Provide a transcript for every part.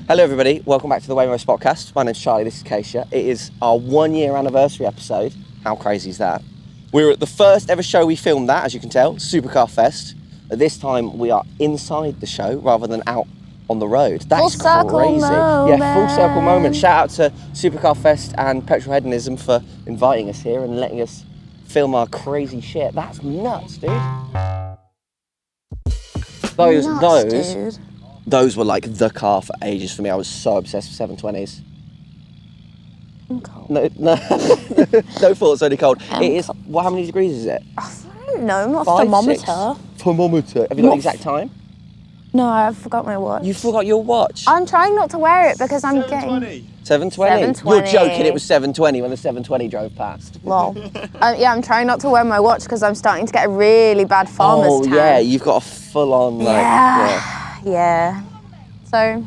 Hello everybody, welcome back to the WAYMOE podcast. My name's Charlie, this is Kaisha. It is our 1 year anniversary episode. How crazy is that? We're at the first ever show we filmed that, as you can tell, Supercar Fest. At this time we are inside the show rather than out on the road. That is crazy. Yeah, full circle moment. Shout out to Supercar Fest and Petrol Hedonism for inviting us here and letting us film our crazy shit. That's nuts, dude. Those were like the car for ages for me. I was so obsessed with 720s. I'm cold. No thoughts, only cold. It is, well, how many degrees is it? I don't know, I'm not a 5, thermometer. 6? Thermometer. Have you got the exact time? No, I forgot my watch. You forgot your watch? I'm trying not to wear it because I'm 720? You're joking, it was 720 when the 720 drove past. Well, yeah, I'm trying not to wear my watch because I'm starting to get a really bad farmer's tan. Oh yeah, you've got a full on like... Yeah. So,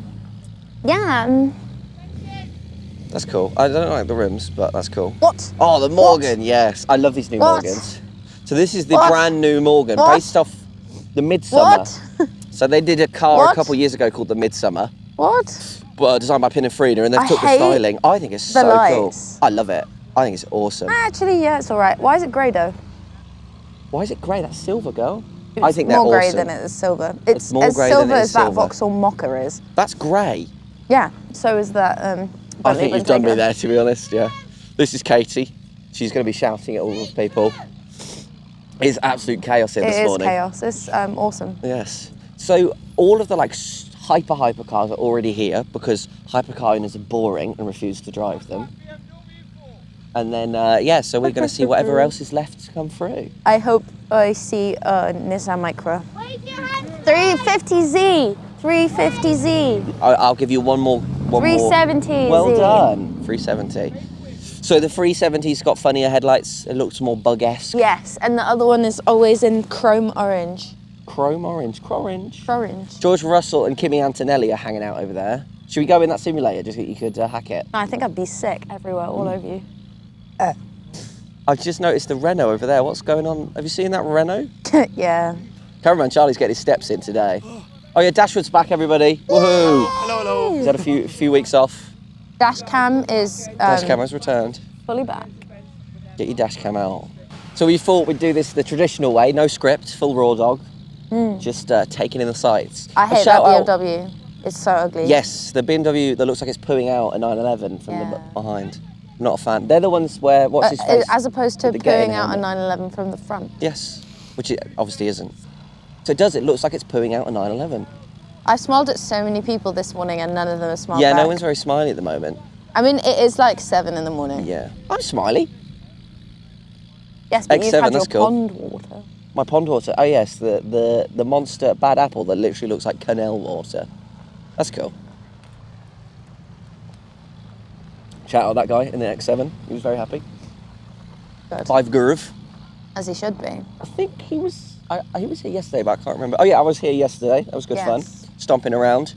yeah. That's cool. I don't like the rims, but that's cool. What? Oh, the Morgan, yes. I love these new Morgans. So this is the brand new Morgan, based off the Midsummer. So they did a car a couple years ago called the Midsummer. What? Designed by Pin and Frida, and they've took the styling. I think it's so cool. I love it. I think it's awesome. Actually, yeah, it's all right. Why is it grey though? Why is it grey? That's silver, girl. It's I think they're more grey awesome. than it is silver. It's more as grey silver than it is as that silver. Vauxhall Mocha is. That's grey. Yeah, so is that I think you've done me there, to be honest, yeah. This is Katie. She's going to be shouting at all those people. It's absolute chaos here this morning. It is chaos. It's awesome. Yes. So all of the like hyper cars are already here because hypercar owners are boring and refuse to drive them. And then, so we're going to see whatever else is left to come through. I hope I see a Nissan Micra. 350Z! 350Z! I'll give you one more. 370Z! Well done. 370. So the 370's got funnier headlights. It looks more bug-esque. Yes, and the other one is always in chrome orange. Chrome orange. Orange. George Russell and Kimi Antonelli are hanging out over there. Should we go in that simulator just so you could hack it? I think I'd be sick everywhere, all over you. I've just noticed the Renault over there. What's going on? Have you seen that Renault? Yeah. Cameraman Charlie's getting his steps in today. Oh yeah, Dashwood's back, everybody. Woohoo! Hello. He's had a few weeks off. Dash cam is Dash cam has returned. fully back. Get your dash cam out. So we thought we'd do this the traditional way, no script, full raw dog. Just taking in the sights. I hate that BMW. It's so ugly. Yes, the BMW that looks like it's pooing out a 911 from the behind. Not a fan. They're the ones where, what's his face? As opposed to pooing out a 911 from the front. Yes, which it obviously isn't. So it looks like it's pooing out a 911. I smiled at so many people this morning and none of them have smiled Yeah, back. no one's very smiley at the moment. I mean, it is like 7 in the morning. Yeah. I'm smiley. Yes, but you've X7, had your that's cool. pond water. My pond water, oh yes, the monster bad apple that literally looks like canal water. That's cool. Shout out that guy in the X7. He was very happy. Good. 5 groove. As he should be. I think he was here yesterday, but I can't remember. Oh yeah, I was here yesterday. That was good fun. Stomping around.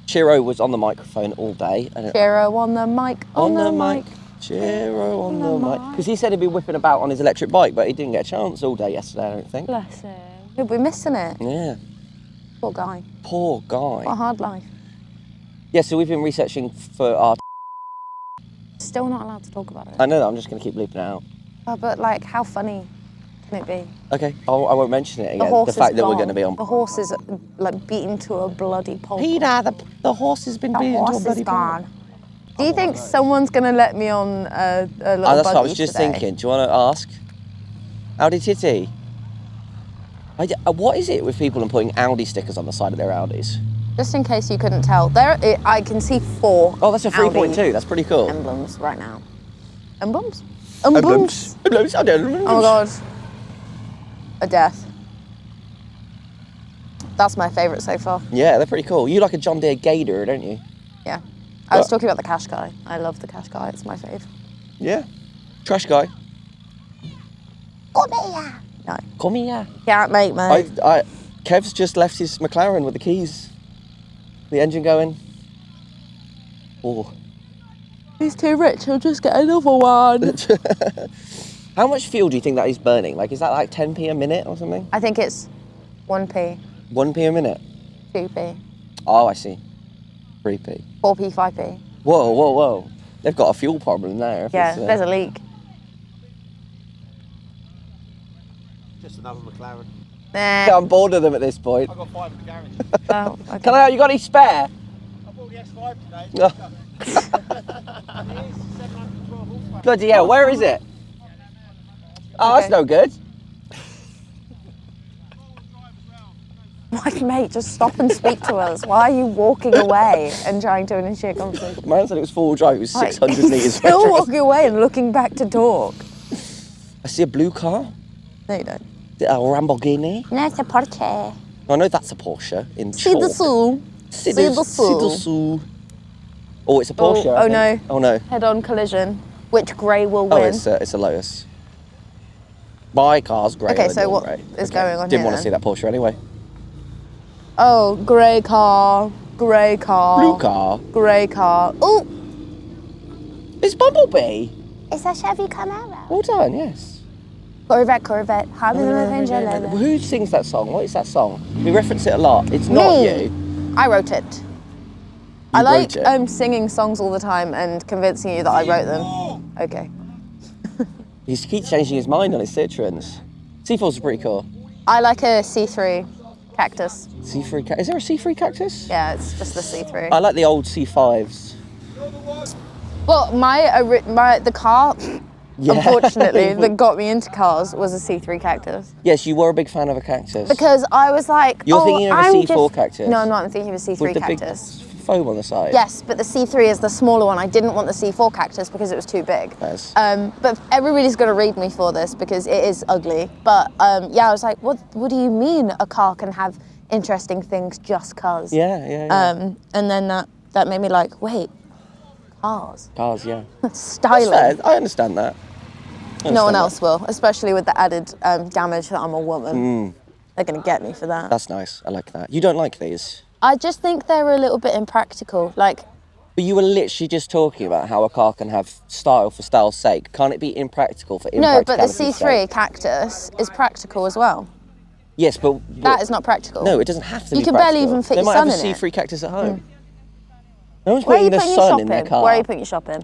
Chiro was on the microphone all day. Chiro on the mic. On the mic. Chiro on the mic. Because he said he'd be whipping about on his electric bike, but he didn't get a chance all day yesterday, I don't think. Bless him. He'll be missing it. Yeah. Poor guy. Poor guy. What a hard life. Yeah, so we've been researching for our... Still not allowed to talk about it. I know that, I'm just going to keep bleeping it out. But like, how funny can it be? Okay, I won't mention it again. The fact that we're going to be on... The horse is like beaten to a bloody pulp. Peter, the horse has been beaten to a bloody pulp. Do you think someone's going to let me on a little buggy that's what I was just today? thinking. Do you want to ask? Audi Titty? What is it with people and putting Audi stickers on the side of their Audis? Just in case you couldn't tell, I can see 4. Oh, that's a 3.2. That's pretty cool. Emblems right now. Emblems? Emblems. Oh my god. A death. That's my favourite so far. Yeah, they're pretty cool. You like a John Deere Gator, don't you? Yeah. I was talking about the Qashqai. I love the Qashqai. It's my fave. Yeah. Trash guy. Come here. No. Come here. Can't make mate. Kev's just left his McLaren with the keys. The engine going. Oh. He's too rich, he'll just get another one. How much fuel do you think that he's burning? Like, is that like 10p a minute or something? I think it's 1p. 1p a minute? 2p. Oh, I see. 3p. 4p, 5p. Whoa, whoa, whoa. They've got a fuel problem there. Yeah, there's a leak. Just another McLaren. Nah. I'm bored of them at this point. I've got 5 in the garage. Oh, okay. Can I? You got any spare? I bought the S5 today. Oh. It is 712 horsepower. Bloody hell, where is it? Oh, that's Okay. no good. Like, mate, just stop and speak to us. Why are you walking away and trying to initiate conversation? Man said it was four-wheel drive, it was 600 Like, metres. still walking away and looking back to talk. I see a blue car. No, you don't. A Lamborghini. No, it's a Porsche. I know that's a Porsche in See the chalk. Sul. See the Sul. Sul. Oh, it's a Porsche. I Oh, no. think. Oh no. Head-on collision. Which grey will Oh, win? it's a Lotus. My car's grey. Okay, and so you're what grey. is going on Didn't here want to see then? that Porsche anyway. Oh, grey car. Grey car. Blue car. Grey car. Oh, It's Bumblebee. it's a Chevy Camaro. Well done, yes. Corvette. Who sings that song? What is that song? We reference it a lot. It's not Me. you. I wrote it. I like wrote it. singing songs all the time and convincing you that I wrote them. Okay. He keeps changing his mind on his Citroens. C4s are pretty cool. I like a C3 cactus. C3 is there a C3 cactus? Yeah, it's just the C3. I like the old C5s. Well, the car, Yeah. unfortunately, that got me into cars was a C3 cactus. Yes, you were a big fan of a cactus. Because I was like, You're oh, thinking of a I'm C4 just... cactus? No, I'm not. I'm thinking of a C3 with the cactus. big foam on the side. Yes, but the C3 is the smaller one. I didn't want the C4 cactus because it was too big. Yes. But everybody's going to read me for this because it is ugly. But yeah, I was like, what do you mean a car can have interesting things just cause? Yeah. And then that made me like, wait, cars. Cars, yeah. Styling. That's fair. I understand that. No one else will, especially with the added damage that I'm a woman. They're going to get me for that. That's nice. I like that. You don't like these? I just think they're a little bit impractical. Like, But you were literally just talking about how a car can have style for style's sake. Can't it be impractical for no, but the impracticality's C3 sake? cactus is practical as well. Yes, but That is not practical. No, it doesn't have to You be can practical. barely even fit they your might son have a in it. C3 cactus at home. No one's Where are you putting the putting your sun in their shopping? car. Where are you putting your shopping?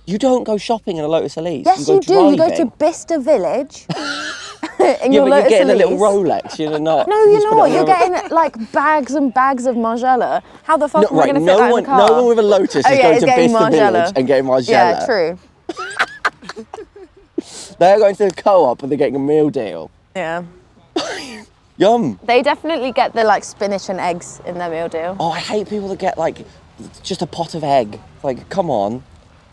You don't go shopping in a Lotus Elise. Yes, you you go do. You go to driving. Bicester Village. in Yeah, your but Lotus you're getting Elise. a little Rolex. You're not. No, you're just put it not. on You're a- getting like bags and bags of Margiela. How the fuck No, am I going to fit that in the car? No one with a Lotus Oh, is yeah, going it's to getting Bicester Margiela. Village and getting Margiela. Yeah, true. They're going to the co-op and they're getting a meal deal. Yeah. Yum. They definitely get the like spinach and eggs in their meal deal. Oh, I hate people that get like just a pot of egg. Like, come on.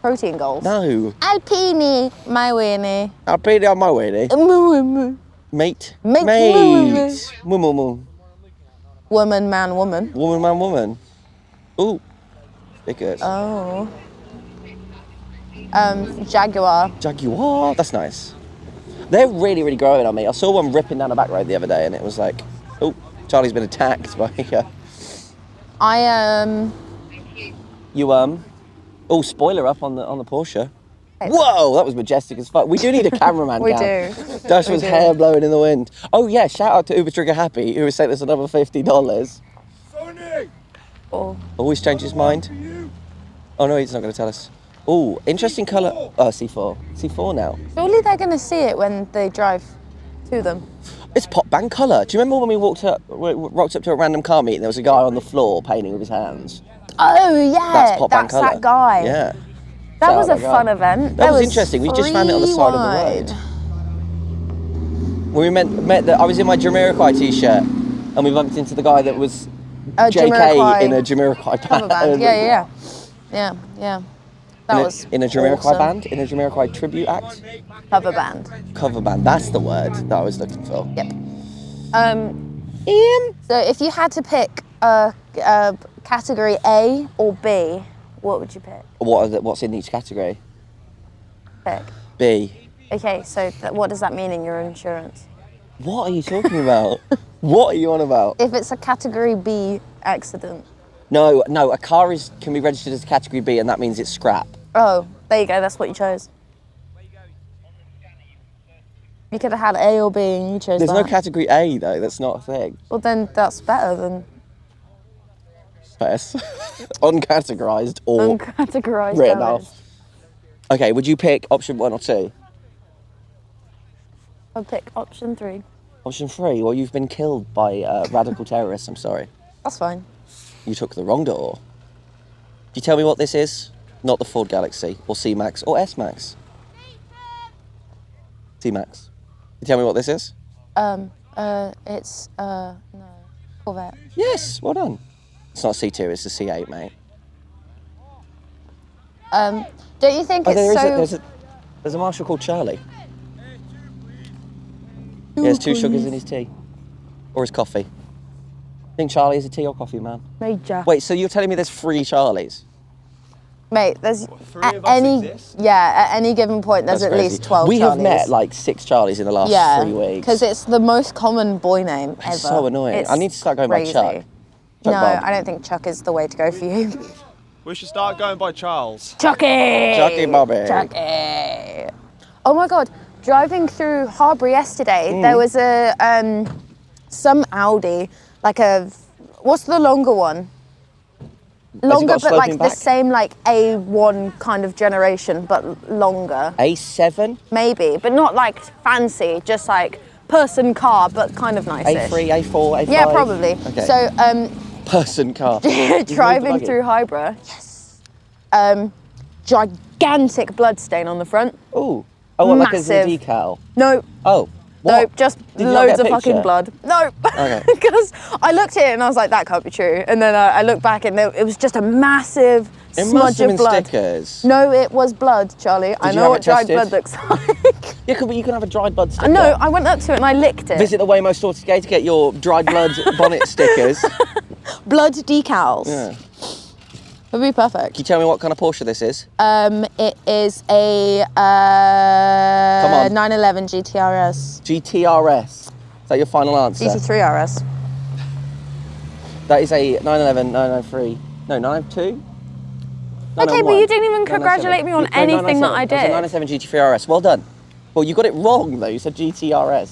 Protein goals. No. Alpini, my weenie. I'll pay it on my way, eh? Woman, Mate. Mate. Woman. man, woman. Woman. Ooh. Stickers. Oh. Jaguar. Jaguar. That's nice. They're really, really growing on me. I saw one ripping down the back road the other day and it was like, oh, Charlie's been attacked by You oh, spoiler up on the Porsche. Whoa, that was majestic as fuck. We do need a cameraman. We Cam. do. Dashwood's We do. hair blowing in the wind. Oh yeah, shout out to Uber Trigger Happy who has sent us another $50. Sony! Oh. Always changed his mind. Oh no, he's not going to tell us. Oh, interesting colour. Oh, C4. C4 now. Surely they're going to see it when they drive to them. It's pop band colour. Do you remember when we rocked up to a random car meet and there was a guy on the floor painting with his hands? Oh, yeah. That's pop band colour. that guy. Yeah. That Shout was out a that fun guy. event. That was interesting. We just found it on the side of the road. When we met I was in my Jamiroquai t-shirt and we bumped into the guy that was JK Jamiroquai in a Jamiroquai cover band. Yeah. That was in a Jamiroquai awesome. band, in a Jamiroquai tribute act. Cover band. Cover band. That's the word that I was looking for. Yep. So if you had to pick a category A or B, what would you pick? What's in each category? Pick. B. Okay, so what does that mean in your insurance? What are you talking about? What are you on about? If it's a category B accident. No, a car can be registered as a category B and that means it's scrap. Oh, there you go, that's what you chose. You could have had A or B and you chose There's that. no category A though, that's not a thing. Well then that's better than... Pass. Uncategorized or Uncategorized written damage. off. Okay, would you pick option 1 or 2? I'll pick option 3. Option 3, well, you've been killed by radical terrorists, I'm sorry. That's fine. You took the wrong door. Can you tell me what this is? Not the Ford Galaxy, or C-Max, or S-Max. C-Max. Can you tell me what this is? It's, no, Corvette. Yes, well done. It's not a C2, it's a C8, mate. Don't you think There's a marshal called Charlie. He has 2 sugars in his tea. Or his coffee. Think Charlie is a tea or coffee man? Major. Wait, so you're telling me there's 3 Charlies? Mate, there's Three of us exist? at any given point there's That's at crazy. least 12 We have Charlies. met like 6 Charlies in the last 3 weeks. because it's the most common boy name ever. It's so annoying. It's I need to start going crazy. by Chuck. No, Bob. I don't think Chuck is the way to go for you. We should start going by Charles. Chucky! Chucky Bobby. Chucky! Oh my God, driving through Harbury yesterday, there was a, some Audi, like what's the longer one? Longer, got a but like sloping the back? same like A1 kind of generation, but longer. A7? Maybe, but not like fancy, just like person car, but kind of nice-ish. A3, A4, A5? Yeah, probably. Okay. So, Person car. driving through Highborough, yes. Gigantic blood stain on the front. Ooh. Oh, what, like as a Massive. decal? No, Oh. What? no, just Did you not loads get of a fucking picture? blood. No, Okay. because I looked at it and I was like, that can't be true. And then I looked back and it was just a massive It must smudge have of been blood. stickers. No, it was blood, Charlie. I you know have what it dried tested? blood looks like. Yeah, but you can have a dried blood sticker. No, I went up to it and I licked it. Visit the WAYMOE store today to get your dried blood bonnet stickers. Blood decals. Yeah. Would be perfect. Can you tell me what kind of Porsche this is? It is a on. 911 GTRS. GTRS. Is that your final answer? GT3 RS. That is a 911, 993. No, 992? Okay, but you didn't even congratulate me on anything that I did. It's a 997 GT3 RS. Well done. Well, you got it wrong though. You said GTRS.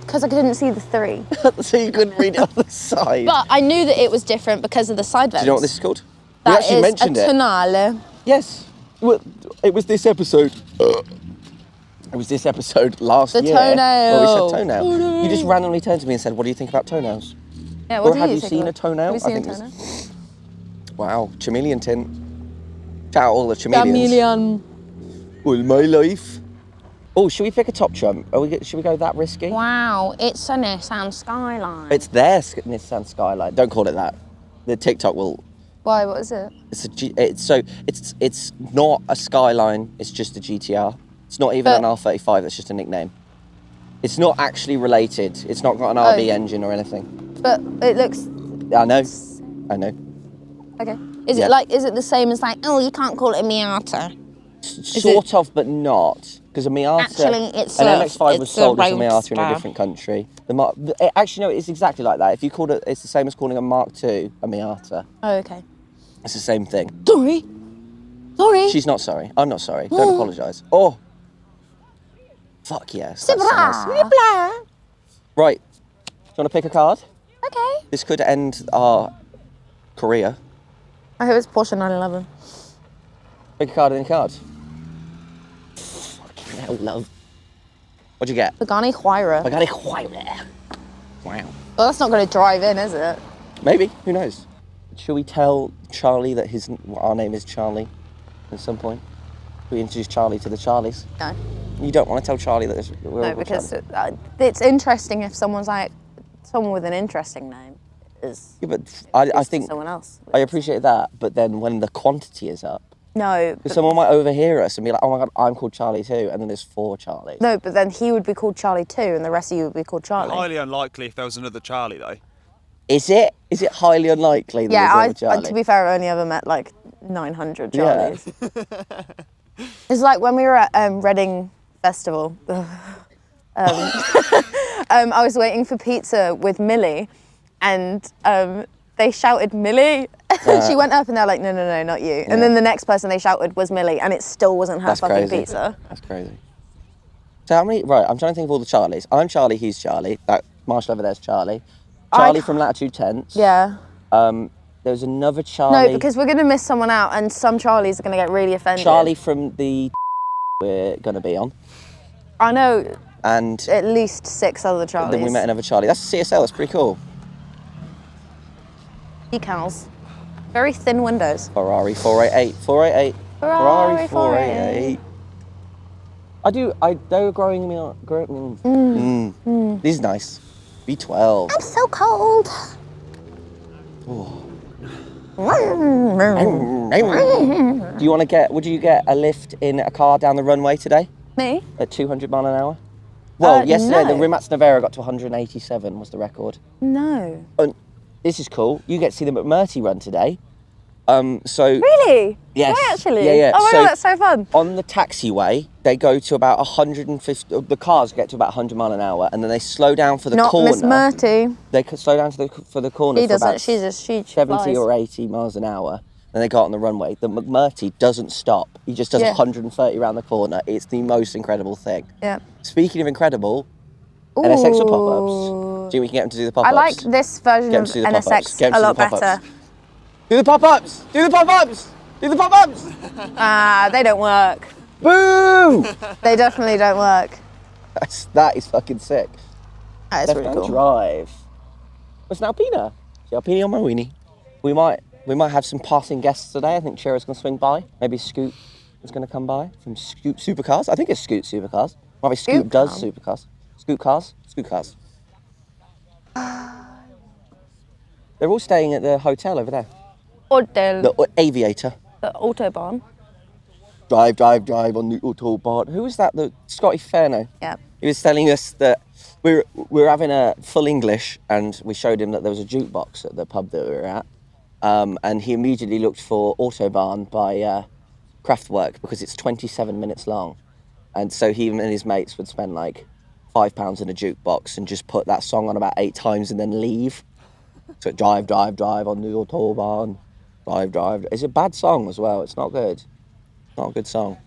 Because I couldn't see the 3. So you couldn't read it on the side. But I knew that it was different because of the side vents. Do you know what this is called? That we actually is mentioned a it. tonale. Yes. Well, it was this episode. It was this episode last The year. toenail. Where we said toenail. You just randomly turned to me and said, "What do you think about toenails?" Yeah, Or what do have you you think seen about- a toenail? Have you I seen a think it toenail? Wow, chameleon tint. Shout out all the chameleons. Chameleon. All my life. Oh, should we pick a top trump? Should we go that risky? Wow, it's a Nissan Skyline. It's their Nissan Skyline. Don't call it that. The TikTok will. Why, what is it? It's not a Skyline. It's just a GTR. It's not even an R35. That's just a nickname. It's not actually related. It's not got an RB engine or anything. But it looks... I know. I know. Okay. Is Yeah. is it the same as like, oh, you can't call it a Miata? Sort of, but not. Because a Miata, Actually, it's an a- MX-5 was it's a sold as a Miata in a roadster. different country. Actually, no, it's exactly like that. If you called it, it's the same as calling a Mark II a Miata. Oh, okay. It's the same thing. Sorry. Sorry. She's not sorry. I'm not sorry. Don't apologise. Oh. Fuck yes. That's so nice. Right. Do you want to pick a card? Okay. This could end our career. I hope it's Porsche 911. Pick a card in a card. Fucking hell, love. What'd you get? Pagani Huayra. I got it. Wow. Well, that's not going to drive in, is it? Maybe. Who knows? Shall we tell Charlie that our name is Charlie at some point? Shall we introduce Charlie to the Charlies? No. You don't want to tell Charlie that we're No, all because Charlie. it's interesting if someone's like, someone with an interesting name is Yeah, but I is think someone else. I appreciate that, but then when the quantity is up, No. because someone might overhear us and be like, "Oh my god, I'm called Charlie too," and then there's 4 Charlies. No, but then he would be called Charlie too, and the rest of you would be called Charlie. Highly unlikely if there was another Charlie though. Is it? Is it highly unlikely that Yeah, there's another Charlie? to be fair, I've only ever met like 900 Yeah. Charlies. It's like when we were at Reading Festival. I was waiting for pizza with Millie, and they shouted Millie. She went up and they're like, no, no, no, not you. And then the next person they shouted was Millie, and it still wasn't her That's fucking crazy. pizza. That's crazy. So how many? Right, I'm trying to think of all the Charlies. I'm Charlie. He's Charlie. That Marshall over there's Charlie. Charlie from Latitude Tents. Yeah. There's another Charlie. No, because we're going to miss someone out and some Charlies are going to get really offended. Charlie from the we're going to be on. I know And at least 6 other Charlies. then we met another Charlie. That's a CSL, that's pretty cool. Decals. Very thin windows. Ferrari 488, 488. Ferrari 488. They were growing me up. This is nice. B12. I'm so cold. Oh. Do you want to would you get a lift in a car down the runway today? Me? At 200 mile an hour? Well, yesterday no. the Rimac Nevera got to 187 was the record. No. And this is cool. You get to see the McMurtry run today. So Really? yes. Why actually? Yeah. Oh my god, that's so fun. On the taxiway, they go to about 150. The cars get to about 100 mile an hour, and then they slow down for the corner. Not Miss Murty. They could slow down for the corner. She for doesn't. about She 70 flies. or 80 miles an hour. Then they go out on the runway. The McMurtry doesn't stop. He just does 130 around the corner. It's the most incredible thing. Yeah. Speaking of incredible, NSX or pop-ups? Do you think we can get them to do the pop-ups? I like this version Get of 'em to do the pop-ups. NSX Get 'em a to lot do the pop-ups. better. Do the pop-ups! Do the pop-ups! Do the pop-ups! They don't work. Boo! They definitely don't work. That is fucking sick. That is really Left-hand cool. drive. What's an Alpina? The Alpina on my weenie. We might have some passing guests today. I think Chira's going to swing by. Maybe Scoot is going to come by from Scoot Supercars. I think it's Scoot Supercars. Might be Scoot does Supercars. Scoot Cars? Scoot Cars. They're all staying at the hotel over there. Hotel. The Aviator. The Autobahn. Drive on the Autobahn. Who was that? The Scotty Ferno. Yeah. He was telling us that we were having a full English, and we showed him that there was a jukebox at the pub that we were at. And he immediately looked for Autobahn by Kraftwerk because it's 27 minutes long. And so he and his mates would spend like £5 in a jukebox and just put that song on about 8 times and then leave. So drive on the Autobahn. Drive. It's a bad song as well. It's not good. Not a good song.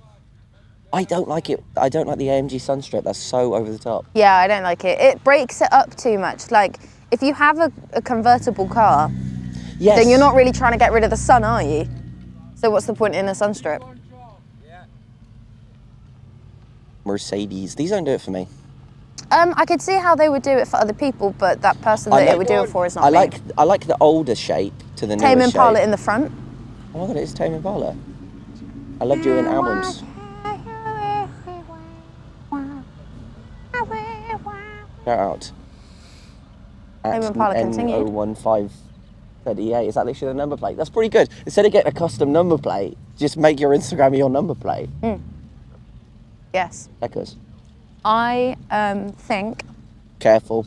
I don't like it. I don't like the AMG Sunstrip. That's so over the top. Yeah, I don't like it. It breaks it up too much. Like, if you have a convertible car, Yes. then you're not really trying to get rid of the sun, are you? So what's the point in a Sunstrip? Mercedes. These don't do it for me. I could see how they would do it for other people, but that person that it would do it for is not me. I like the older shape to the newer Tame shape. Impala in the front. Oh my god, it is Tame Impala. I loved you in albums. Shout out. Tame Impala continued. N01538. Is that literally the number plate? That's pretty good. Instead of getting a custom number plate, just make your Instagram your number plate. Yes. Echoes. I think. Careful.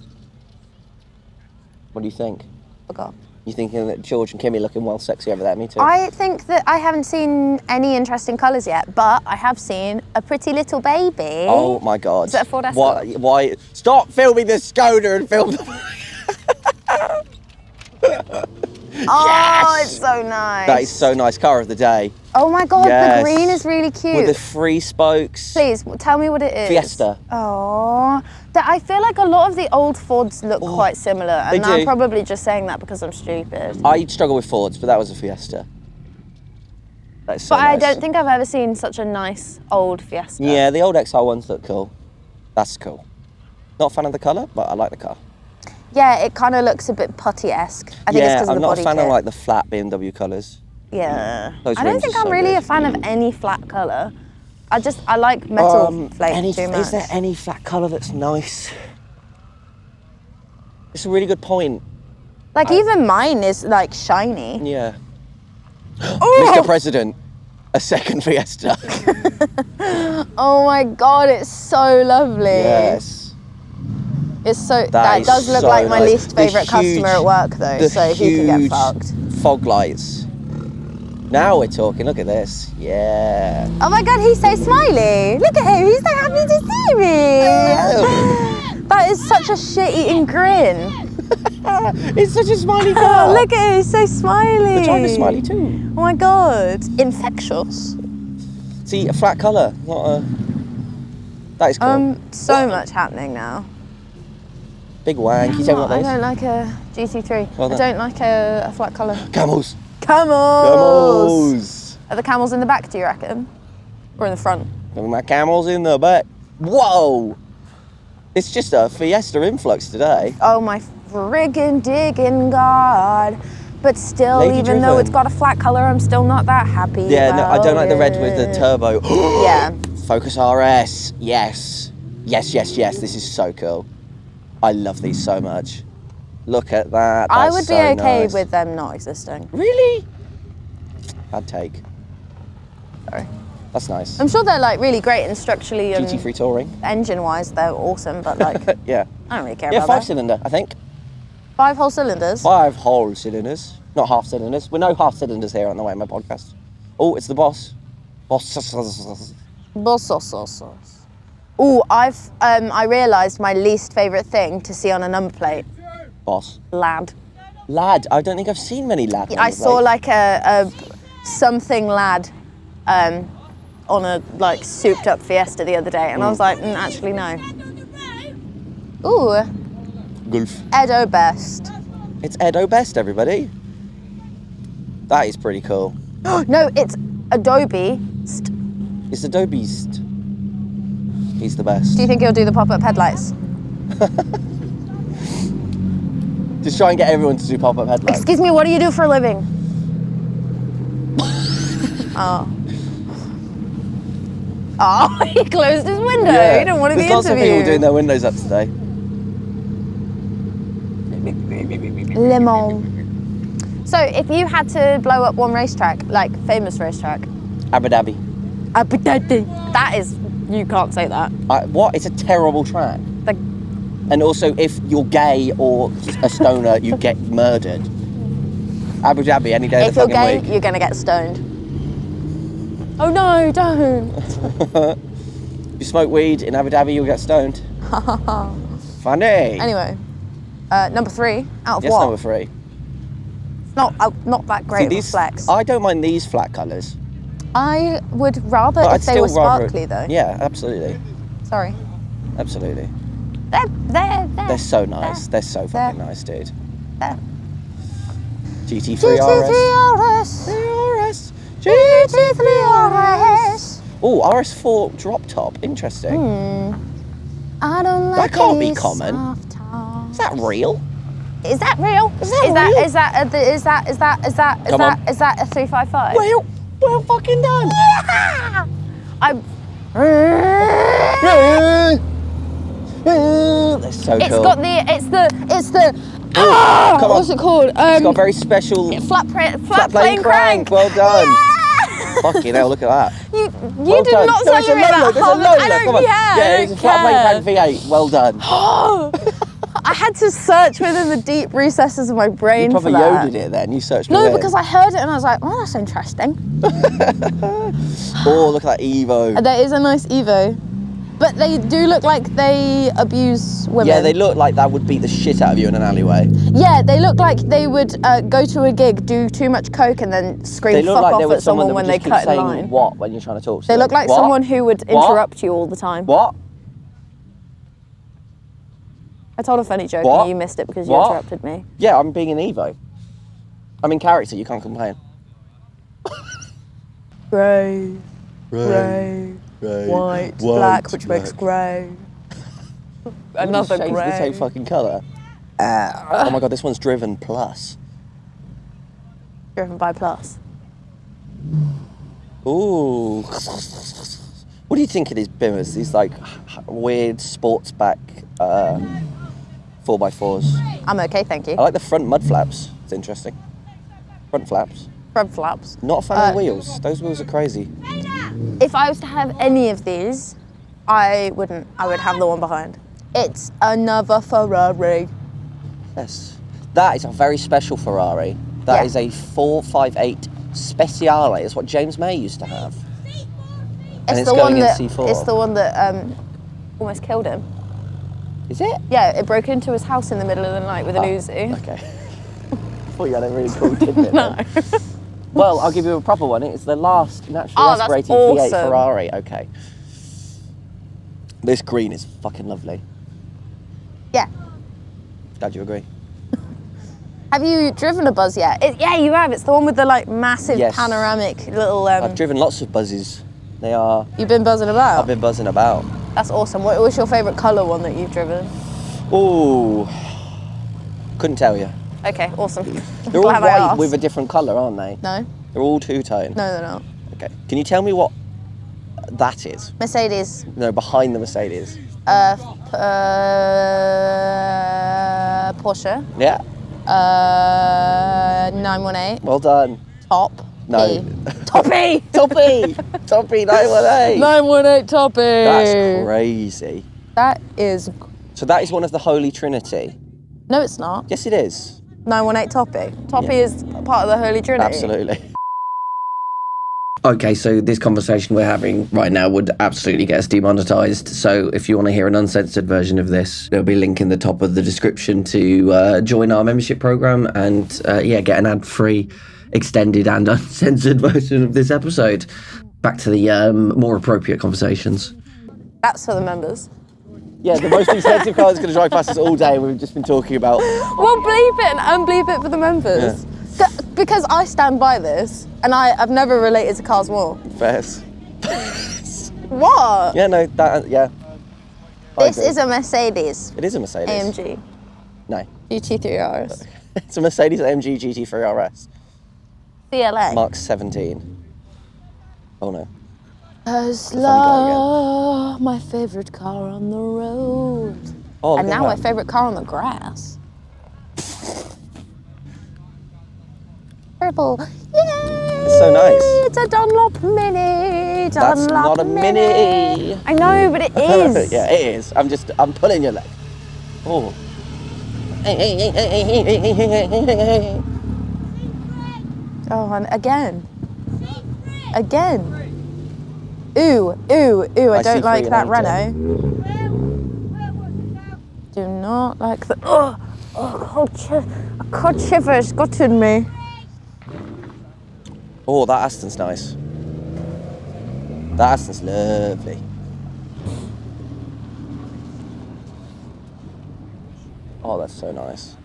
What do you think? Forgot. You thinking that George and Kimmy looking well sexy over there? Me too. I think that I haven't seen any interesting colours yet, but I have seen a pretty little baby. Oh my god. Is that a Ford Escort? Why? Stop filming the Skoda and film the... Oh, Yes! it's so nice. That is so nice. Car of the day. Oh my god, Yes. the green is really cute. With the 3 spokes. Please, tell me what it is. Fiesta. Oh, I feel like a lot of the old Fords look quite similar, and they I'm do. probably just saying that because I'm stupid. I struggle with Fords, but that was a Fiesta. That's so But I nice. don't think I've ever seen such a nice old Fiesta. Yeah, the old XR ones look cool. That's cool. Not a fan of the colour, but I like the car. Yeah, it kind of looks a bit putty-esque. I think it's because of I'm the not body a fan kit. of like the flat BMW colours. Yeah. Those I don't rims think are I'm so really good. a fan of any flat colour. I like metal flake too much. Is there any flat colour that's nice? It's a really good point. Like even mine is like shiny. Yeah. Oh! Mr. President, a second Fiesta. Oh my god, it's so lovely. Yes. It's so That that is does look so like my nice. least The favourite customer at work though, the so he can get huge fucked. Fog lights. Now we're talking. Look at this. Yeah. Oh my god, he's so smiley. Look at him, he's so happy to see me. That is such a shit-eating grin. It's such a smiley car. Look at him, he's so smiley. The driver's smiley too. Oh my god, infectious. See, a flat colour, not a... That is cool. So much happening now. Big wank. You tell me what I this don't like a GT3. Well I done. don't like a flat colour. Camels. Camels! Are the camels in the back, do you reckon? Or in the front? My camels in the back. Whoa! It's just a Fiesta influx today. Oh my friggin' diggin' God. But still, Lady even though it's driven. got a flat colour, I'm still not that happy Yeah, no, I don't like the red about with the it. turbo. Yeah. Focus RS. Yes. Yes, yes, yes. This is so cool. I love these so much. Look at that. I That's would be so okay nice. with them not existing. Really? Bad take. Sorry. That's nice. I'm sure they're like really great and structurally and GT3 Touring. engine-wise, they're awesome, but like, Yeah. I don't really care Yeah, about that. 5-cylinder, I think. 5 whole cylinders? 5 whole cylinders. Not half cylinders. We're no half cylinders here on the WAYMOE podcast. Oh, it's the boss. Boss. Ooh, I realised my least favourite thing to see on a number plate. Boss. Lad. Lad. I don't think I've seen many lad. I saw like a something lad on a like souped up Fiesta the other day, and I was like, actually no. Ooh, Golf. Edo Best. It's Edo Best, everybody. That is pretty cool. No, it's Adobe. It's Adobe's. He's the best. Do you think he'll do the pop-up headlights? Just try and get everyone to do pop-up headlights. Excuse me, what do you do for a living? Oh. Oh, he closed his window. He didn't want to be There's lots of people interviewed. doing their windows up today. Lemon. So, if you had to blow up one racetrack, like famous racetrack, Abu Dhabi. Abu Dhabi. That is, you can't say that. What? It's a terrible track. Like, And also, if you're gay or a stoner, you get murdered. Abu Dhabi any day of if the you're fucking gay, week. you're gonna get stoned. Oh no, don't. If you smoke weed in Abu Dhabi, you'll get stoned. Funny. Anyway, number 3 out of Yes, what? number 3. Not that great of a flex. I don't mind these flat colours. I would rather But if I'd they still were sparkly though. Yeah, absolutely. Sorry. Absolutely. They're so nice. They're so fucking They're- nice, dude. they're- GT3 RS. RS. RS. GT3 RS. Oh, RS4 drop top. Interesting. I don't like That can't be these common. soft tops. Is that real? Is that real? Is that real? Is that a 355? Well fucking done. Yeah! I'm. That's so It's cool. got the. It's the. come on. What's it called? It's got a very special flat plane crank. Well done. Yeah! Fucking hell, look at that. You Well did done. not No, it's a celebrate Lola. that. There's a Harvard. Lola. I don't Come on. care. Yeah, I it's a don't flat plane care. crank V8. Well done. I had to search within the deep recesses of my brain You probably for that. yoded it then. You searched No, within. because I heard it and I was like, oh, that's interesting. Oh, look at that Evo. There is a nice Evo. But they do look like they abuse women. Yeah, they look like that would beat the shit out of you in an alleyway. Yeah, they look like they would go to a gig, do too much coke, and then scream They look fuck like off they were at someone that when would they just keep cut in saying line. what when you're trying to talk to They them. look like What? someone who would What? interrupt you all the time. What? I told a funny joke What? and you missed it because you What? interrupted me. Yeah, I'm being an Evo. I'm in character, you can't complain. Grey, grey, white, black, which makes grey. Another Shades the same grey. fucking colour. Oh my god, this one's driven plus. Driven by Plus. Ooh. What do you think of these bimmers? These like weird sports back 4x4s. I'm okay, thank you. I like the front mud flaps. It's interesting. Front flaps. Front flaps. Not a fan of wheels. Those wheels are crazy. If I was to have any of these, I wouldn't. I would have the one behind. It's another Ferrari. Yes. That is a very special Ferrari. That Yeah. is a 458 Speciale. It's what James May used to have. And it's the going one in that. C4. It's the one that almost killed him. Is it? Yeah, it broke into his house in the middle of the night with an Uzi. Okay. I thought you had a really cool tidbit. No. then. Well, I'll give you a proper one. It's the last naturally Oh, that's aspirated V8 awesome. Ferrari. Okay. This green is fucking lovely. Yeah. Glad you agree. Have you driven a Buzz yet? Yeah, you have. It's the one with the like massive Yes. panoramic little. I've driven lots of buzzes. They are. You've been buzzing about. I've been buzzing about. That's awesome. What was your favourite colour one that you've driven? Oh, couldn't tell you. Okay, awesome. They're all Glad I white asked. with a different colour, aren't they? No, They're all two-tone. no, they're not. Okay. Can you tell me what that is? Mercedes. No, behind the Mercedes. Porsche. Yeah. 918. Well done. Top. No. E. Toppy. Toppy. Toppy 918. 918 Toppy. That's crazy. That is. So that is one of the Holy Trinity. No, it's not. Yes, it is. 918 Toppy. Toppy Yeah. is part of the Holy Trinity. Absolutely. Okay, so this conversation we're having right now would absolutely get us demonetized. So if you want to hear an uncensored version of this, there'll be a link in the top of the description to join our membership program and get an ad-free, extended and uncensored version of this episode. Back to the more appropriate conversations. That's for the members. Yeah, the most expensive car that's going to drive past us all day. We've just been talking about. We'll bleep it and unbleep it for the members. Because I stand by this, and I've never related to cars more. Fairs. What? Yeah, no, yeah. This is a Mercedes It is a Mercedes. AMG No. GT3 RS. It's a Mercedes AMG GT3 RS. CLA. Mark 17. Oh no. Tesla, my favourite car on the road. Oh, And look at now my that. favourite car on the grass. Purple. Yay! It's so nice. It's a Dunlop Mini. That's Dunlop not a Mini. I know, but it is. Yeah, it is. I'm pulling your leg. Oh. Oh, and again. Again. Ooh, ooh, ooh, I don't like that Renault. Do not like the. Oh, cold shivers got in me. Oh, that Aston's nice. That Aston's lovely. Oh, that's so nice.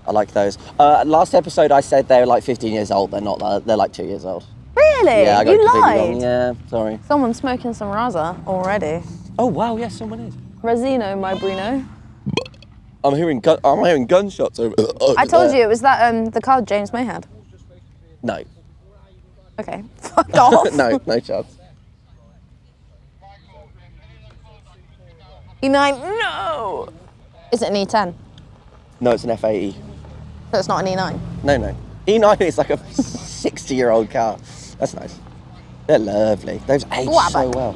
I like those. Last episode I said they were like 15 years old. They're not. They're like 2 years old. Really? Yeah, I got You completely lied? wrong. Yeah, sorry. Someone's smoking some Raza already. Oh wow, yes, someone is. Rosino, my Bruno. I'm hearing gunshots over. I told you it was that the car James May had. No. Okay, fuck off. No chance. E9, no! Is it an E10? No, it's an F80. So it's not an E9? No. E9 is like a 60-year-old car. That's nice. They're lovely. Those age so well.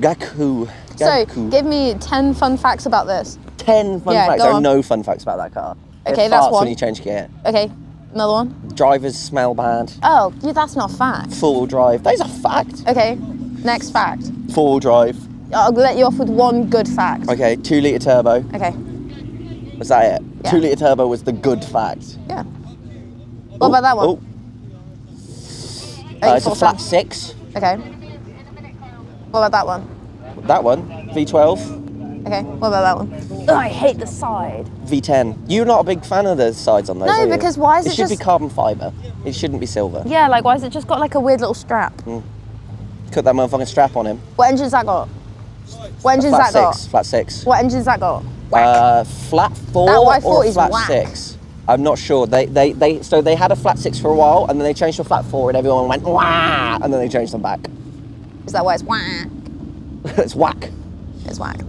Gaku. So, give me 10 fun facts about this. 10 fun Yeah, facts. go There are on. no fun facts about that car. Okay, It that's farts one. when you change gear. Okay, another one. Drivers smell bad. Oh, yeah, that's not a fact. Four-wheel drive. That is a fact. Okay, next fact. Four-wheel drive. I'll let you off with one good fact. Okay, 2-litre turbo. Okay, Was that it? Yeah. 2-litre turbo was the good fact. yeah. What about that one? Oh. It's a 84 flat cents. 6. Okay. What about that one? That one. V12. Okay, what about that one? Oh, I hate the side. V10. You're not a big fan of the sides on those, No, are you? because why is it should be just- carbon fibre. It shouldn't be silver. Yeah, like why has it just got like a weird little strap? Cut that motherfucking strap on him. What engine's that got? What engine's Flat that 6. got? Flat 6. What engine's that got? Whack. Flat 4 That or Y40 is flat whack. 6. I'm not sure. So they had a flat 6 for a while, and then they changed to a flat 4, and everyone went wah, and then they changed them back. Is that why it's whack? It's whack. It's whack.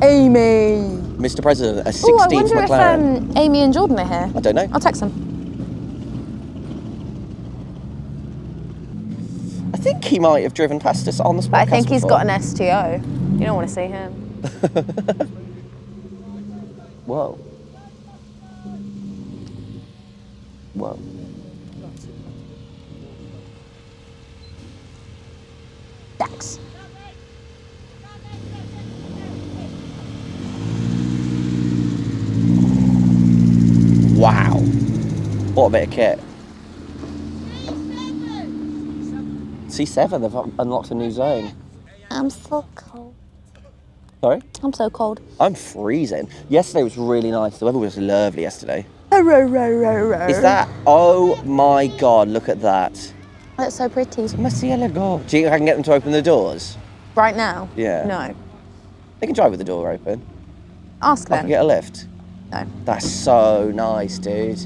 Amy. Mr. President, a Oh, 16th I wonder McLaren. if Amy and Jordan are here. I don't know. I'll text them. I think he might have driven past us on the But I podcast think he's before. got an STO. You don't want to see him. Whoa. Whoa. Dax. Wow. What a bit of kit. C7, they've unlocked a new zone. I'm so cold. Sorry? I'm so cold. I'm freezing. Yesterday was really nice. The weather was lovely yesterday. Is Is that? Oh my God, look at that. That's so pretty. Do you think I can get them to open the doors? Right now? Yeah. No. They can drive with the door open. Ask I them. can get a lift. No. That's so nice, dude.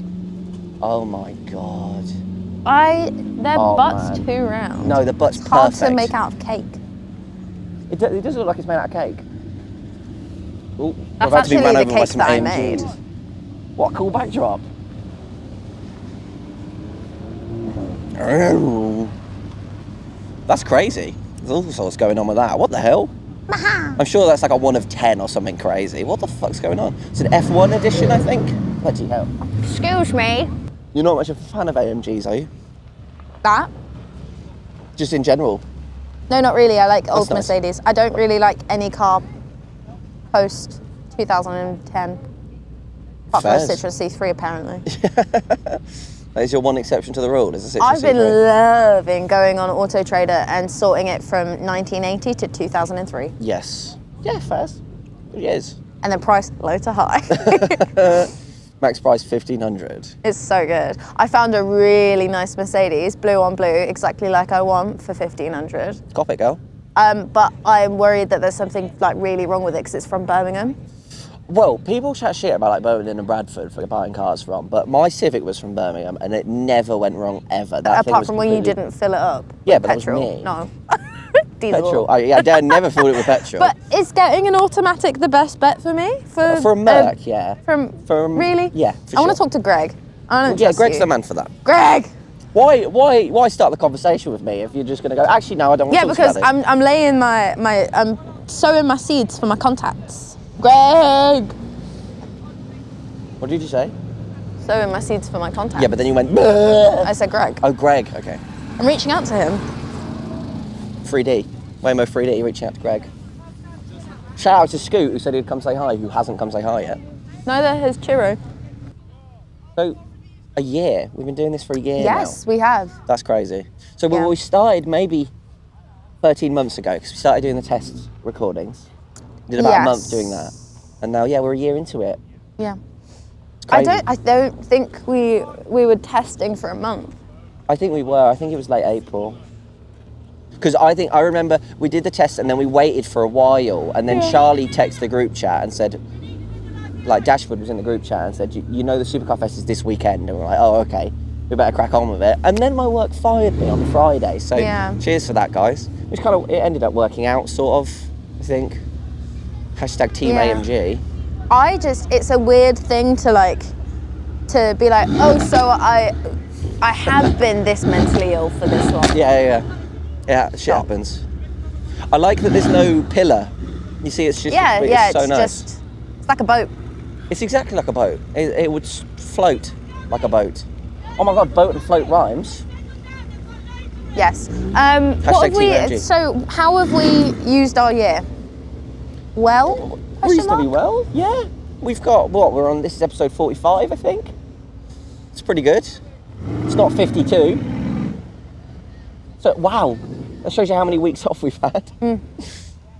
Oh my God. Their Oh, butt's man. too round. No, the butt's It's hard perfect. to make out of cake. It does look like it's made out of cake. Ooh, That's we're about to be actually run the over by cake some that I AMGs. made. What a cool backdrop. That's crazy. There's all sorts going on with that. What the hell? I'm sure that's like a 1 of 10 or something crazy. What the fuck's going on? It's an F1 edition, I think. Bloody hell. Excuse me. You're not much of a fan of AMGs, are you? That? Just in general. No, not really. I like old nice. Mercedes. I don't really like any car post 2010. Apart from a Fairs. Citroen C3, apparently. That is your one exception to the rule, is the Citroen I've been C3. loving going on Auto Trader and sorting it from 1980 to 2003. Yes. Yeah, fairs. It is. And the price low to high. Max price 1,500. It's so good. I found a really nice Mercedes, blue on blue, exactly like I want, for 1,500. Cop it, girl. But I'm worried that there's something like really wrong with it because it's from Birmingham. Well, people chat shit about like Birmingham and Bradford for buying cars from, but my Civic was from Birmingham and it never went wrong ever. That thing Apart was from when you completely- didn't fill it up. Yeah, with but that was petrol. me. No. Diesel. Petrol. I never filled it with petrol. But is getting an automatic the best bet for me? For a Merc, yeah. Really? Yeah, I want to talk to Greg. I don't Yeah, trust Greg's you. the man for that. Greg! Why start the conversation with me if you're just going to go, actually, no, I don't want Yeah, to talk because about it. I'm laying I'm sowing my seeds for my contacts. Greg! What did you say? Sowing my seeds for my contacts. Yeah, but then you went, "Bleh." I said Greg. Oh, Greg, okay. I'm reaching out to him. 3D. WAYMOE 3D, reaching out to Greg. Shout out to Scoot, who said he'd come say hi, who hasn't come say hi yet. Neither has Chiro. So, a year. We've been doing this for a year Yes, now. we have. That's crazy. So Yeah. we started maybe 13 months ago, because we started doing the test recordings. Did about a month doing that. And now, yeah, we're a year into it. Yeah. Crazy. I don't think we were testing for a month. I think we were. I think it was late April. Because I remember we did the test and then we waited for a while, and then Charlie texted the group chat and said, like Dashwood was in the group chat and said, you know the Supercar Fest is this weekend, and we're like, oh, okay, we better crack on with it. And then my work fired me on Friday, so cheers for that, guys. Which it ended up working out, sort of, I think. Hashtag Team AMG. It's a weird thing to be like, oh, so I have been this mentally ill for this long. Yeah, shit happens. I like that there's no pillar. You see, it's just it's so nice. It's like a boat. It's exactly like a boat. It would float like a boat. Oh my God, boat and float rhymes. Yes. Hashtag Team AMG. So how have we used our year? Well? Reasonably well, yeah. We've got, this is episode 45, I think. It's pretty good. It's not 52. So, wow, that shows you how many weeks off we've had.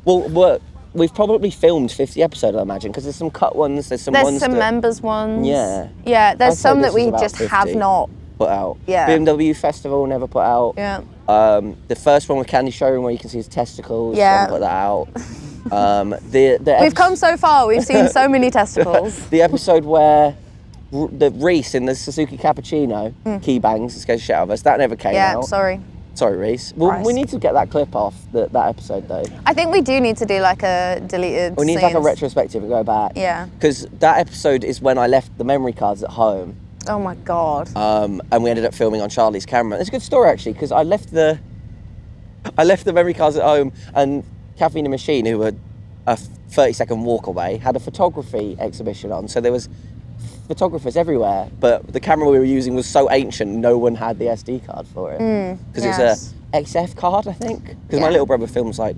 Well, we've probably filmed 50 episodes, I imagine, because there's some cut ones, there's some members ones. Yeah. Yeah, there's I'd say some that this we is about just 50 have not. put out. Yeah. BMW Festival never put out. Yeah. The first one with Candy Showroom where you can see his testicles, Yeah. never put that out. We've come so far, we've seen so many testicles. The episode where the Reese in the Suzuki Cappuccino key bangs, it scares the shit out of us, that never came out. Yeah, sorry. Sorry, Reese. Well, Christ. we need to get that clip off, that episode though. I think we do need to do like a deleted We need like a scenes. retrospective and go back. Yeah. Because that episode is when I left the memory cards at home. Oh my God. And we ended up filming on Charlie's camera. It's a good story actually, because I left the memory cards at home, and Caffeine and Machine, who were a 30-second walk away, had a photography exhibition on. So there was photographers everywhere, but the camera we were using was so ancient, no one had the SD card for it. Because it's a XF card, I think. Because my little brother films like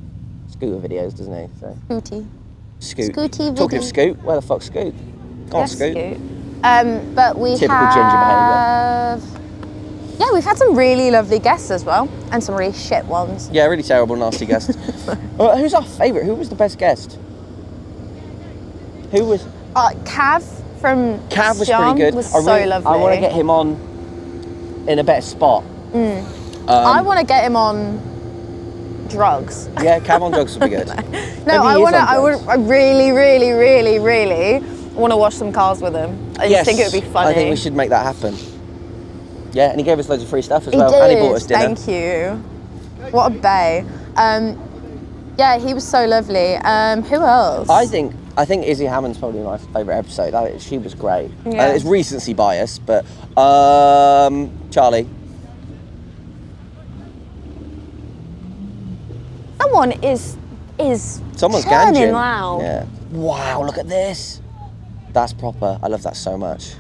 scooter videos, doesn't he? So. Scooty. Scoot. Scooty Talking of video. Scoot, where the fuck's Scoot? Go on, Yes, Scoot. But we Typical ginger behaviour. Yeah, we've had some really lovely guests as well, and some really shit ones. Yeah, really terrible, nasty guest. Who's our favourite? Who was the best guest? Who was? Cav from Cav was Siam pretty good. was so lovely. I want to get him on in a better spot. I want to get him on drugs. Yeah, Cav on drugs would be good. No, I really, really, really, really want to wash some cars with him. I just think it would be funny. I think we should make that happen. Yeah, and he gave us loads of free stuff as He well. did. And he bought us dinner. Thank you. What a bae. Yeah, he was so lovely. Who else? I think Izzy Hammond's probably my favourite episode. She was great. Yeah. It's recency bias, but Charlie. Someone is Someone's turning ganging. loud. Yeah. Wow, look at this. That's proper. I love that so much.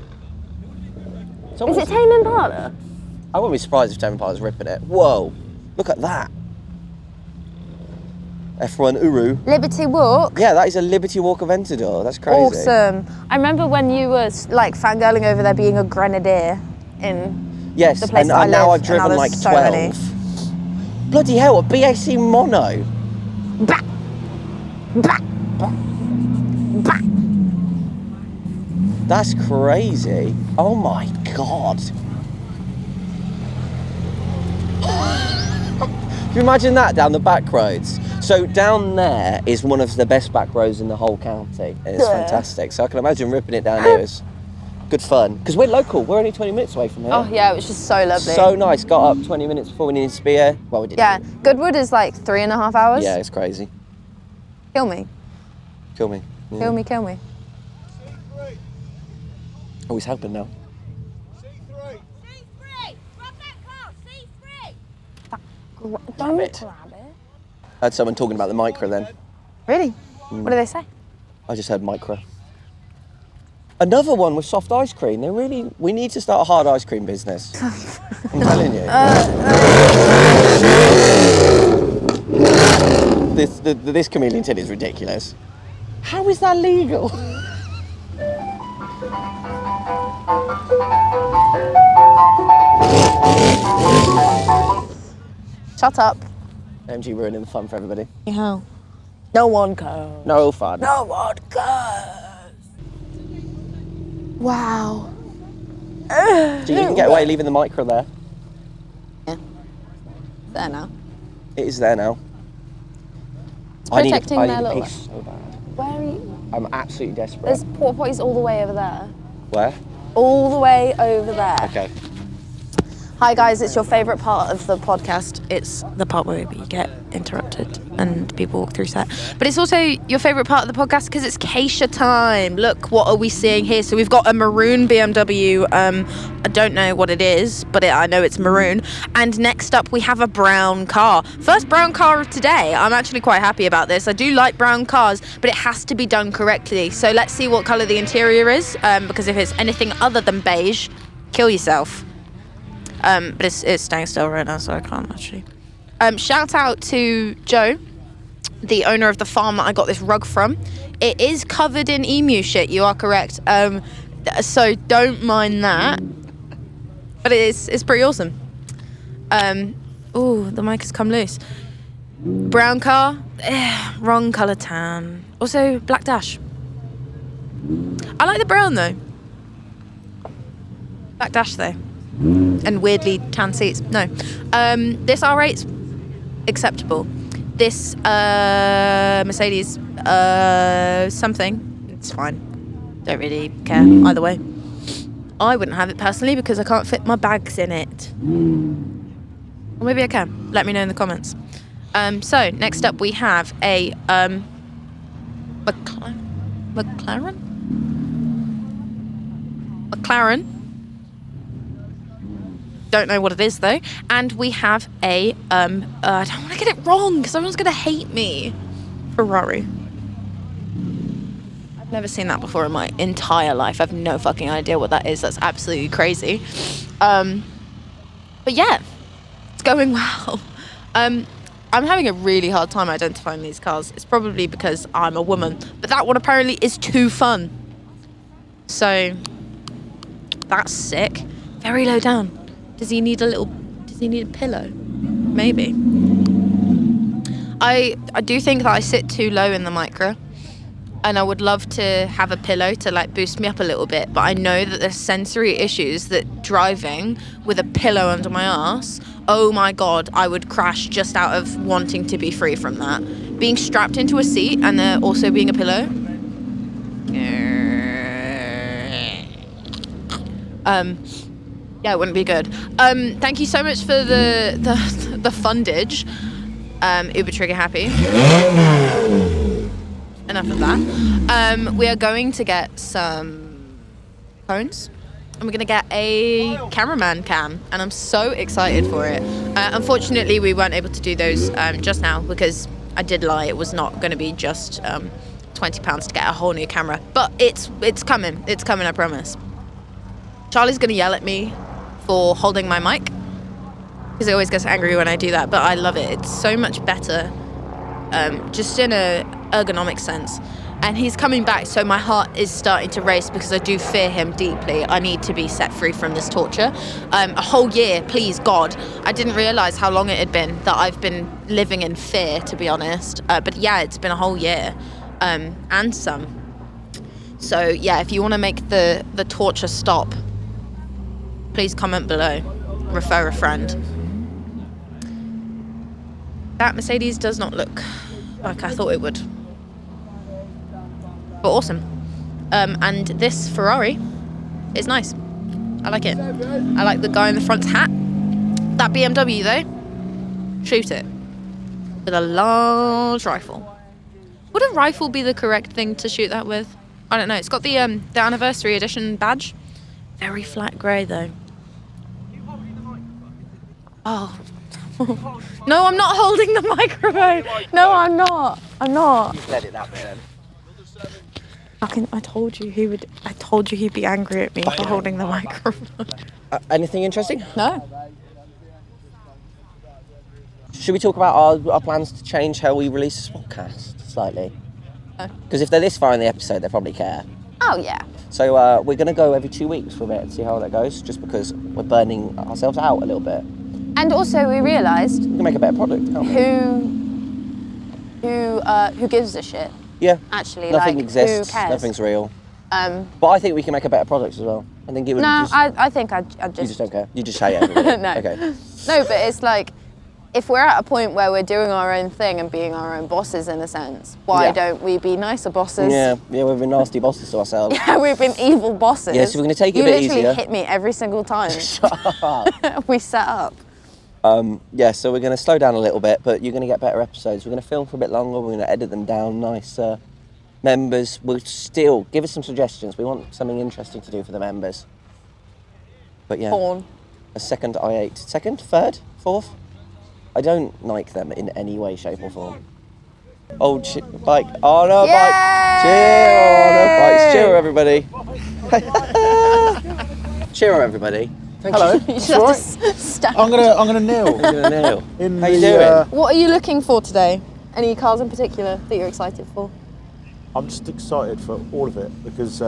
Is it Tame Impala? I wouldn't be surprised if Tame Impala's ripping it. Whoa, look at that. F1 Uru. Liberty Walk. Yeah, that is a Liberty Walk Aventador. That's crazy. Awesome. I remember when you were like fangirling over there being a grenadier in Yes, the place and that I now live, I've driven and now like there's so 12. many. Bloody hell, a BAC mono. Bah! Bah! Bah! That's crazy. Oh my God. Can you imagine that down the back roads? So down there is one of the best back roads in the whole county. And it's fantastic. So I can imagine ripping it down here is good fun. Because we're local, we're only 20 minutes away from here. Oh yeah, it was just so lovely. So nice, got up 20 minutes before we needed to be here. Well, we didn't. Yeah, Goodwood is like 3.5 hours. Yeah, it's crazy. Kill me. Kill me. Yeah. Kill me, kill me. Oh, he's helping now. C3. Grab that car. C3. Don't it. grab it. I heard someone talking about the Micra then. Really? What do they say? I just heard Micra. Another one with soft ice cream. We need to start a hard ice cream business. I'm telling you. This chameleon tin is ridiculous. How is that legal? Shut up. MG ruining the fun for everybody. Yeah. No one cares. No fun. No one cares. Wow. So you can get away leaving the Micra there. Yeah. There now. It is there now. Protecting I their need a little. piece so bad. Where are you? I'm absolutely desperate. There's porta potties all the way over there. Where? All the way over there. Okay. Hi guys, it's your favourite part of the podcast. It's the part where we get interrupted and people walk through set. But it's also your favourite part of the podcast because it's Kaisha time. Look, what are we seeing here? So we've got a maroon BMW. I don't know what it is, but I know it's maroon. And next up we have a brown car. First brown car of today. I'm actually quite happy about this. I do like brown cars, but it has to be done correctly. So let's see what colour the interior is, because if it's anything other than beige, kill yourself. But it's staying still right now, so I can't actually. Shout out to Joe, the owner of the farm that I got this rug from. It is covered in emu shit, you are correct. So don't mind that. But it's pretty awesome. Ooh, the mic has come loose. Brown car, wrong colour tan. Also, black dash. I like the brown though. Black dash though. And weirdly tan seats. No. This R8's acceptable. This Mercedes something, it's fine. Don't really care either way. I wouldn't have it personally because I can't fit my bags in it. Or maybe I can. Let me know in the comments. So next up we have a McLaren. Don't know what it is though. And we have a I don't want to get it wrong because everyone's gonna hate me. Ferrari. I've never seen that before in my entire life. I've no fucking idea what that is. That's absolutely crazy. But yeah, it's going well. I'm having a really hard time identifying these cars. It's probably because I'm a woman, but that one apparently is too fun. So that's sick. Very low down. Does he need a pillow? Maybe. I do think that I sit too low in the Micra. and I would love to have a pillow to like boost me up a little bit, but I know that there's sensory issues that driving with a pillow under my ass, oh my god, I would crash just out of wanting to be free from that. Being strapped into a seat and there also being a pillow. Yeah, it wouldn't be good. Thank you so much for the fundage. Uber trigger happy. Enough of that. We are going to get some phones and we're going to get a cameraman cam, and I'm so excited for it. Unfortunately, we weren't able to do those just now because I did lie. It was not going to be just £20 to get a whole new camera, but it's coming. It's coming, I promise. Charlie's going to yell at me for holding my mic because he always gets angry when I do that, but I love it. It's so much better, just in a ergonomic sense. And he's coming back, so my heart is starting to race because I do fear him deeply. I need to be set free from this torture. A whole year, please God. I didn't realise how long it had been that I've been living in fear, to be honest. But yeah, it's been a whole year, and some. So yeah, if you want to make the torture stop, please comment below. Refer a friend. That Mercedes does not look like I thought it would. But awesome. And this Ferrari is nice. I like it. I like the guy in the front's hat. That BMW though, shoot it with a large rifle. Would a rifle be the correct thing to shoot that with? I don't know. It's got the anniversary edition badge. Very flat grey though. Oh. No, I'm not holding the microphone. No, I'm not. I'm not. You've let it that bit then. I told you he'd be angry at me for holding the microphone. Anything interesting? No. Should we talk about our plans to change how we release this podcast slightly? Because if they're this far in the episode, they probably care. Oh yeah. So we're going to go every 2 weeks with it and see how that goes, just because we're burning ourselves out a little bit. And also we realised We can make a better product, can't we? who gives a shit. Yeah. Actually, nothing like, exists. who cares? Nothing's real. But I think we can make a better product as well. I think it would. No, just, I think I'd just. You just don't care. You just hate everything. No. Okay. No, but it's like, if we're at a point where we're doing our own thing and being our own bosses in a sense, why don't we be nicer bosses? Yeah, we've been nasty bosses to ourselves. Yeah, we've been evil bosses. Yeah, so we're going to take it a bit easier. You literally hit me every single time. Shut up. We set up. Yeah, so we're going to slow down a little bit, but you're going to get better episodes. We're going to film for a bit longer. We're going to edit them down nicer. Members will still give us some suggestions. We want something interesting to do for the members. But yeah, Porn. a second I8. Second, third, fourth? I don't like them in any way, shape or form. Old bike. Oh no, Yay! bike. Cheer on everybody. Cheer on everybody. Thank Hello. you. You just have to stand. I'm gonna kneel. You're gonna kneel. In How you the, doing? What are you looking for today? Any cars in particular that you're excited for? I'm just excited for all of it because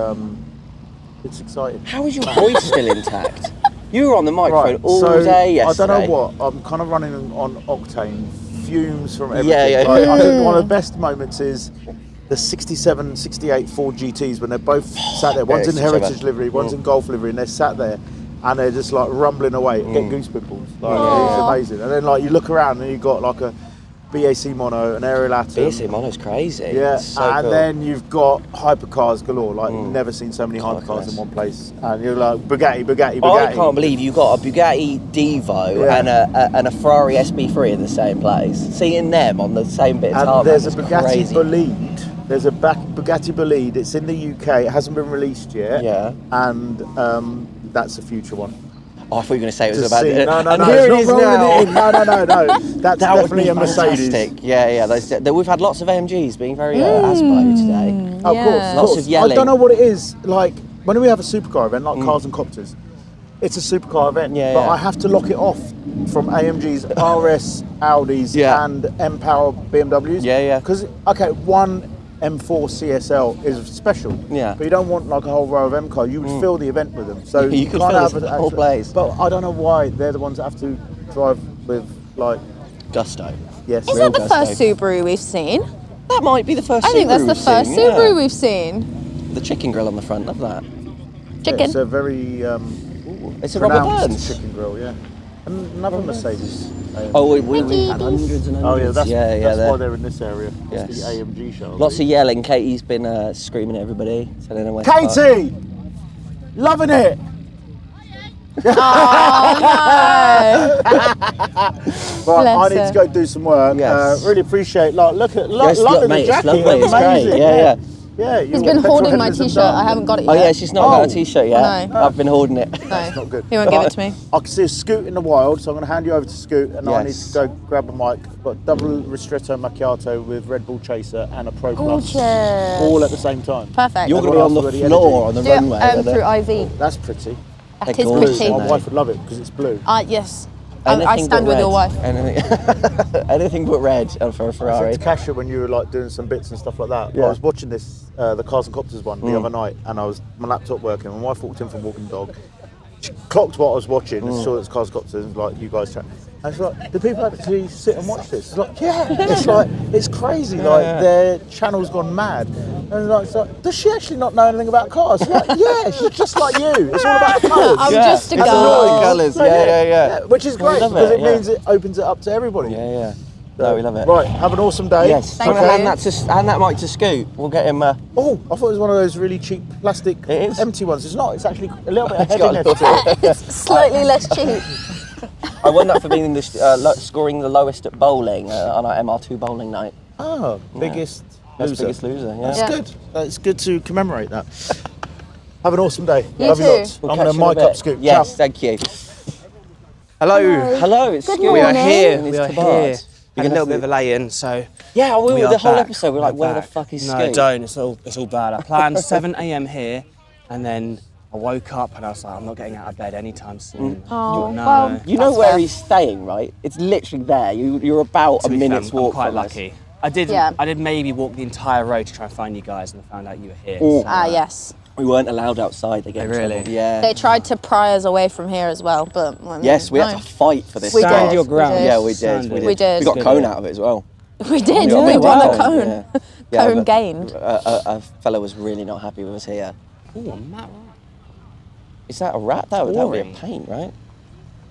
it's exciting. How is your voice still intact? You were on the microphone all so day yesterday. I don't know what. I'm kind of running on octane, fumes from everything. Yeah. Like, I think one of the best moments is the 67, 68 Ford GTs when they're both sat there. One's in heritage livery, one's in golf livery, and they're sat there and they're just like rumbling away. Get goose pimples. Like, it's amazing. And then like you look around and you've got like a BAC mono, an aerial atom. BAC mono's crazy. Yeah, It's so and cool. then you've got hypercars galore. Like never seen so many hypercars in one place. And you're like Bugatti. I can't believe you got a Bugatti Divo and a Ferrari SB3 in the same place. Seeing them on the same bit of And tarmac there's a is Bugatti crazy. Bolide. There's a Bugatti Bolide. It's in the UK. It hasn't been released yet. Yeah. And that's a future one. Oh, I thought you were going to say it was To about... see. No, and it's here it not is rolling now. it in. No. That's That would definitely be a Mercedes. fantastic. Yeah. We've had lots of AMGs being very Aspo today. Of course. Lots of yelling. I don't know what it is. Like, when we have a supercar event, like Cars and Copters, it's a supercar event. Yeah, but yeah. I have to lock it off from AMGs, RS, Audis, Yeah. and M-Power BMWs. Yeah. Because, okay, one M4 CSL is special. Yeah. But you don't want like a whole row of M cars. You would fill the event with them. So You could can't fill have the whole place. But I don't know why they're the ones that have to drive with like Gusto. yes. Is Real that the gusto. first Subaru we've seen? That might be the first. I think that's Subaru the we've first seen, Subaru yeah. we've seen. The chicken grill on the front. Love that. Chicken. It's a very It's a Robert pronounced Burns. chicken grill, yeah. And another Mercedes. AMG. Oh, we've had hundreds and hundreds. Oh yeah, that's they're- why they're in this area. Yes. It's the AMG show. Lots of yelling. Katie's been screaming at everybody, telling them where to park. Katie! Loving it! Oh Right, Bless I need her. to go do some work. Yes. Really appreciate, look at Yes, London mate, the it's jacket. lovely, it's great. Amazing. Yeah. Yeah, no! He's been holding my T-shirt. I haven't got it Oh yet. yeah, she's not got a T-shirt yet. No. I've been holding it. No, not good. he won't give it to me. I can see a Scoot in the wild, so I'm going to hand you over to Scoot, and I need Yes. to go grab a mic. I've got double ristretto macchiato with Red Bull Chaser and a Pro Plus, Gorgeous. all at the same time. Perfect. You're going to be on the floor on the Do it runway. with it. through IV. That's pretty. That They're is gorgeous, pretty. aren't My wife would love it because it's blue. Yes. I Anything stand but with your red. wife. Anything, anything but red for a I Ferrari. said to Kaisha when you were like doing some bits and stuff like that. Yeah. I was watching this, the Cars and Copters one the other night, and I was my laptop working. My wife walked in from walking the dog. She clocked what I was watching and saw it was Cars and Copters, and like you guys chat. And she's like, do people actually sit and watch this? It's like, yeah. It's like it's crazy. Like their channel's gone mad. And it's like, does she actually not know anything about cars? She's like, yeah, she's just like you. It's all about the colours. I'm Yeah. just a It's girl. annoying colours. Yeah. Which is We great love because it, it means it opens it up to everybody. Yeah. No, we love it. Right, have an awesome day. Yes. Thank Can I you. hand that mic to Scoot? We'll get him. Oh, I thought it was one of those really cheap plastic It is. empty ones. It's not. It's actually a little bit of It's got a heaviness little- to it. Slightly less cheap. I won that for being scoring the lowest at bowling on our MR2 bowling night. Oh, biggest That's loser. biggest loser. Yeah. That's Yeah. good. It's good to commemorate that. Have an awesome day. You Love you too. lots. We'll I'm going catch to you in a mic up bit. Scoot. Yes, Ciao. thank you. Hello. Hello, it's Good Scoot. We are morning. here. And We it's are Tabard. here. Had a little bit of a lay-in, so Yeah, we we were are the whole back. episode. We were like, where the back. fuck is No, Scoot? don't. It's all bad. I planned 7 a.m. here, and then I woke up and I was like, I'm not getting out of bed anytime soon. Oh, no. well, You know That's where fair. he's staying, right? It's literally there. You're about To a be fair, minute's walk I'm quite from us. lucky. I did. Yeah. I did maybe walk the entire road to try and find you guys, and I found out you were here. Oh. so, Yes. We weren't allowed outside. They get in Really? trouble. Yeah. They tried to pry us away from here as well, but I mean, Yes, we had no. to fight for this. We Stand did, your we ground. did. Yeah, we did. Stand it. We did. We got Good, cone yeah. out of it as well. We did. got We a won the cone, cone. yeah. Yeah, Cone but gained. A fella was really not happy with us here. Oh, I'm Matt. Is that a rat? That would be a Boring. pain, right?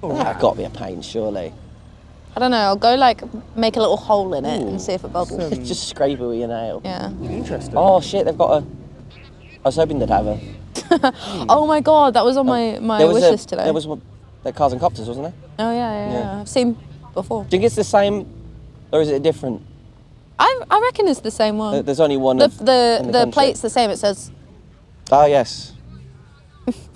All That right. got to be a pain, surely. I don't know. I'll go like make a little hole in it and see if it bubbles. Just scrape it with your nail. Yeah. Interesting. Oh shit, they've got a. I was hoping they'd have a. Oh my god, that was on my There was wish a- list today. There was one. They're Cars and Copters, wasn't there? Oh yeah. Yeah. I've seen before. Do you think it's the same, or is it different? I reckon it's the same one. There's only one. The of- in the country. plate's the same. It says Ah yes,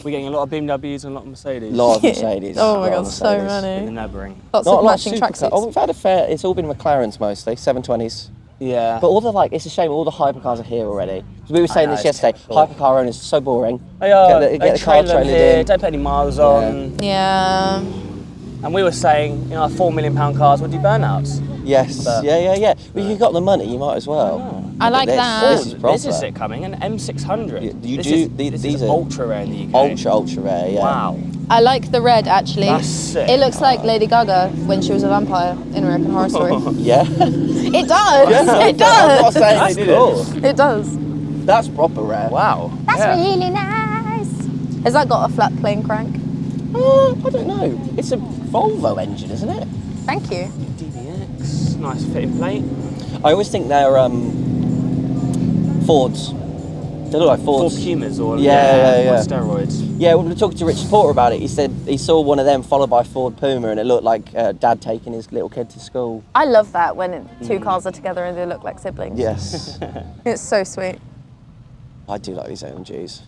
We're getting a lot of BMWs and a lot of Mercedes. lot of Mercedes. Oh my lot of god, so Mercedes. In the many. nubbering. Lots Not of a lot of matching supercar. Oh, tracksuits. we've had a fair. It's all been McLarens mostly, 720s. Yeah. But all the it's a shame all the hypercars are here already. We were saying know, this it's yesterday. typical. Hypercar owners are so boring. They are. Get the They car trail them trailer here. in. Don't put any miles on. Yeah. And we were saying, our £4 million cars would do burnouts. Yes. But- Yeah. Well, you've got the money. You might as well. I Look like at this. that. This is proper. This is it coming, an M600. You this do- is, these this is are ultra rare in the UK. Ultra rare. Yeah. Wow. I like the red actually. That's sick. It looks like Lady Gaga when she was a vampire in American Horror Story. Yeah. It does. It I'm not does. saying That's they didn't. It does. That's proper rare. Wow. That's Yeah. really nice. Has that got a flat plane crank? I don't know. It's a Volvo engine, isn't it? Thank you. DBX, nice fitting plate. I always think they're Fords. They look like Ford Fords. Pumas or Yeah. on steroids. Yeah, we were talking to Richard Porter about it. He said he saw one of them followed by Ford Puma, and it looked like Dad taking his little kid to school. I love that when two cars are together and they look like siblings. Yes, It's so sweet. I do like these AMGs.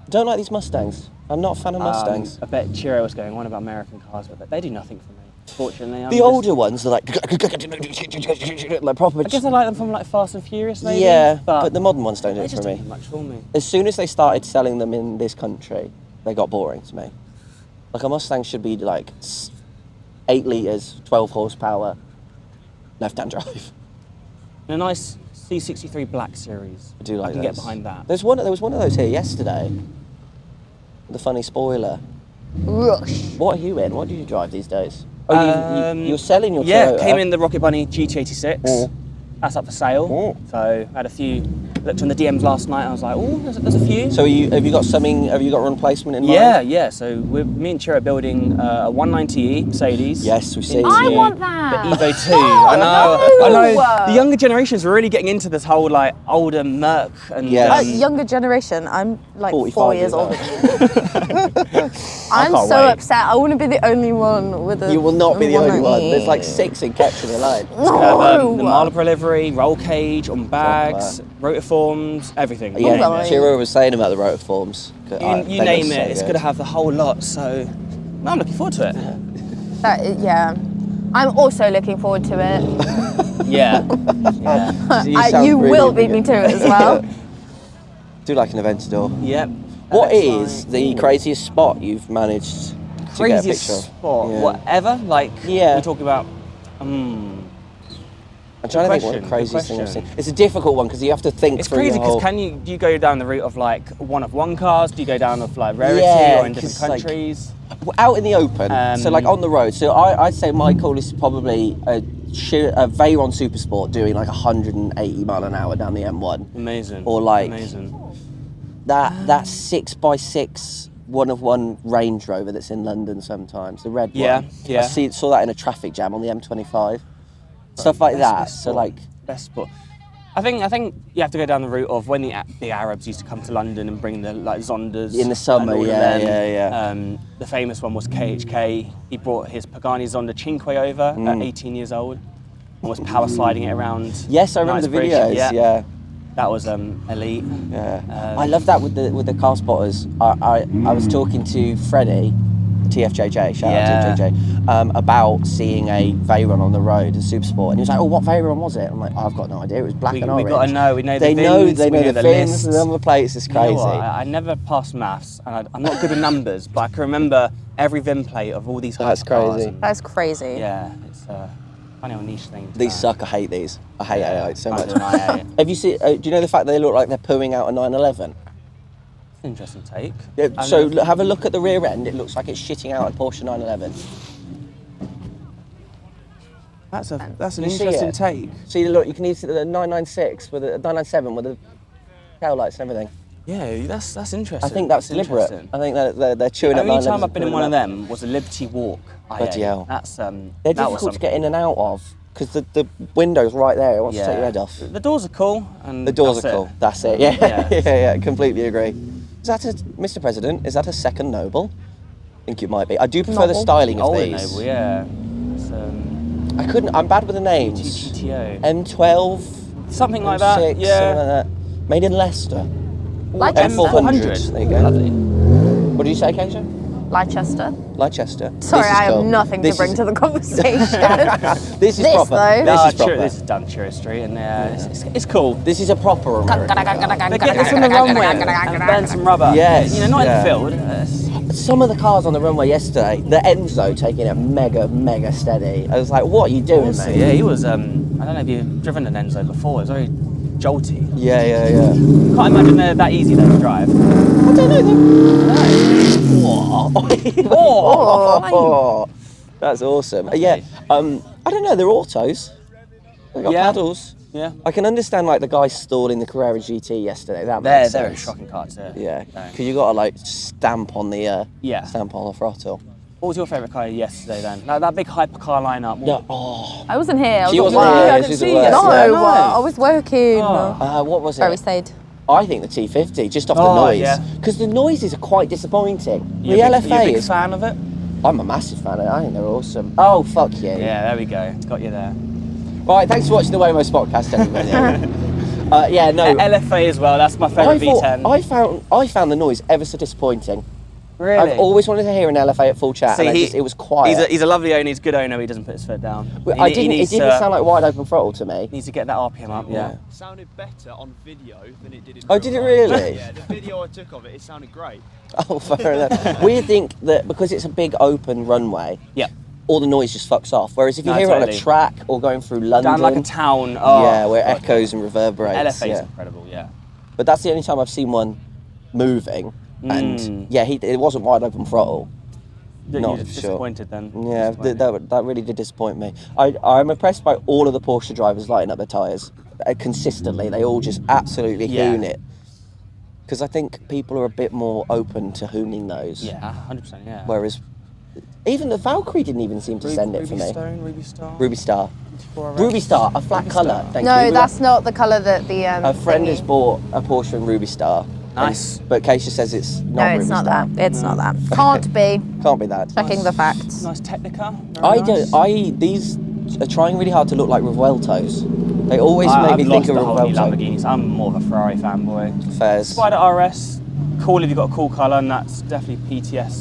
Don't like these Mustangs. I'm not a fan of Mustangs. I bet Chiro was going on about American cars, but they do nothing for me. Fortunately, The older ones are like proper. I guess I like them from like Fast and Furious, maybe. Yeah, but the modern ones don't do they it just for don't me. do much for me. As soon as they started selling them in this country, they got boring to me. Like a Mustang should be like 8 litres, 12 horsepower, left-hand drive. And a nice C63 Black Series. I do like I can those. get behind that. There was one of those here yesterday. The funny spoiler. Rush. What are you in? What do you drive these days? Oh, you're selling your Yeah, Toyota. came in the Rocket Bunny GT86. That's up for sale. Oh. So I had a few, looked on the DMs last night, I was like, oh, there's a few. So have you got a replacement in mind? Yeah. So me and Chira are building a 190E Mercedes. Yes, we've seen. I yeah. want The that. Evo 2. No, I no. know. The younger generations are really getting into this whole like older Merc and Yeah. Younger generation, I'm like 45 4 years years older old. than you. I'm can't so wait. upset. I want to be the only one with a. You will not be the only one. 190. There's like 6 in Ketchum alone. No. the Marlboro livery, roll cage, on bags, rotiforms, everything. Yeah, right. Chiro was saying about the rotiforms. You name it, it's going to have the whole lot. So I'm looking forward to it. Yeah. I'm also looking forward to it. Yeah. You will beat me to it as well. Do like an Aventador. Yep. What is the craziest spot you've managed to get a craziest picture of? spot? Yeah. Whatever. Like Yeah. we talk about. I'm trying to think what the question, craziest good thing I've seen. question. It's a difficult one because you have to think It's through crazy the whole... because do you go down the route of like one of one cars? Do you go down of like rarity Yeah, or in different 'cause, like, countries? Out in the open, so like on the road. So I'd say my coolest is probably a Veyron Supersport doing like 180 mile an hour down the M1. Amazing. Or like Amazing. that 6x6 one of one Range Rover that's in London sometimes, the red Yeah, one. yeah. I saw that in a traffic jam on the M25. Stuff like that. Best So spot. like, Best spot. I think you have to go down the route of when the Arabs used to come to London and bring the like Zondas In the summer, and all of yeah, them. yeah. The famous one was KHK. He brought his Pagani Zonda Cinque over at 18 years old and was power sliding it around. yes, I remember the Knightsbridge. videos. Yeah. That was elite. Yeah, I love that with the car spotters. I was talking to Freddie, TFJJ, shout out to TFJJ, about seeing a Veyron on the road, a Supersport, and he was like, "Oh, what Veyron was it?" I'm like, "I've got no idea. It was black and orange." We got to know. We know the They VINs, know we know the the VINs, lists. the number plates. It's You know crazy. what? I never passed maths, and I'm not good with numbers, but I can remember every VIN plate of all these That's hypercars crazy. and- That's crazy. Yeah, it's a funny old niche thing. These suck. I hate these. I hate AI so much. I Have you seen? Do you know the fact they look like they're pooing out a 911? Interesting take. Yeah, I so know- have a look at the rear end. It looks like it's shitting out a Porsche 911. That's an You see interesting it? take. See, look, you can even see the 996 with a 997 with the tail lights and everything. Yeah, that's interesting. I think that's deliberate. interesting. I think that they're chewing The up. only 911s time I've been in and one of putting them was a Liberty Walk. Bloody hell. That's They're that was difficult to something. get in and out of because the window's right there. It wants to take your head off. The doors are cool. And The doors that's are it. cool. That's it. Yeah, Yeah. yeah. Completely agree. Is that Mr. President? Is that a second Noble? I think it might be. I do prefer the Noble. styling of Older these. Noble, yeah. It's, I couldn't. I'm bad with the names. GTO. M12. Something like M6, that. something Yeah. like that. Made in Leicester. Leicester. M400. There you go. Lovely. What did you say, Kaisha? Leicester. Leicester. Sorry, This is I have cool. nothing This to bring is- to the conversation. This is This, proper. though. This is proper. This is done Chiro Street, and it's cool. This is a proper American car. They get this on the runway and burn some rubber. Yes, You know, not yeah. in the field. It's- Some of the cars on the runway yesterday, the Enzo taking it mega steady. I was like, what are you doing, Also, mate? yeah, he was. I don't know if you've driven an Enzo before. It was very jolty. Yeah. Can't imagine they're that easy though to drive. I don't know. Oh, that's awesome. Yeah, I don't know. They're autos. They've got Yeah. paddles. Yeah. I can understand like the guy stalling the Carrera GT yesterday. That They're makes they're sense. shocking cars. Yeah, No. because you got to like stamp on the Yeah. stamp on the throttle. What was your favourite car yesterday then? That big hypercar lineup. Yeah. Oh. I wasn't here. I was She at wasn't work. here. I She didn't was see at you. work. No, Yeah. No. I was working. Oh. What was it? Very stayed. I think the T50, just off the Oh, noise, yeah. because the noises are quite disappointing. You The a LFA big is. fan of it? I'm a massive fan of it. I think they're awesome. Oh, fuck you. Yeah, there we go. Got you there. Right, thanks for watching the WAYMOE Spotcast, everybody. Yeah, no. LFA as well. That's my favourite V10. I found the noise ever so disappointing. Really? I've always wanted to hear an LFA at full chat, See, and it was quiet. He's a lovely owner. He's a good owner. He doesn't put his foot down. But He it didn't sound like wide open throttle to me. Needs to get that RPM up. Yeah. Sounded better on video than it did in Oh, real did it life. really? Yeah, the video I took of it sounded great. Oh, fair enough. We think that because it's a big open runway, Yeah. all the noise just fucks off. Whereas if you No, hear it on totally. a track or going through London, Down like a town. Oh, yeah, where it God. echoes and reverberates. LFA is yeah. incredible. Yeah. But that's the only time I've seen one moving, and yeah, it wasn't wide open throttle. Not You're sure. disappointed then. Yeah, that really did disappoint me. I'm impressed by all of the Porsche drivers lighting up their tyres consistently. They all just absolutely hoon it. Because I think people are a bit more open to hooning those. Yeah, 100%. Yeah. Whereas even the Valkyrie didn't even seem to send it for me. Ruby Star. Ruby Star. 24 RS. Ruby Star, a flat Ruby colour. Star. Thank No, you. that's not the colour that the. A friend thingy. has bought a Porsche in Ruby Star. Nice. But Kaisha says it's not No, Ruby it's not Star. that. It's not that. Can't be. Can't be that. Checking the facts. Nice Technica. Very nice. These are trying really hard to look like Revueltos. They always make me think of the whole new Revuelto. Lamborghinis. I'm more of a Ferrari fanboy. Fairs. Spider RS, cool if you've got a cool colour, and that's definitely PTS.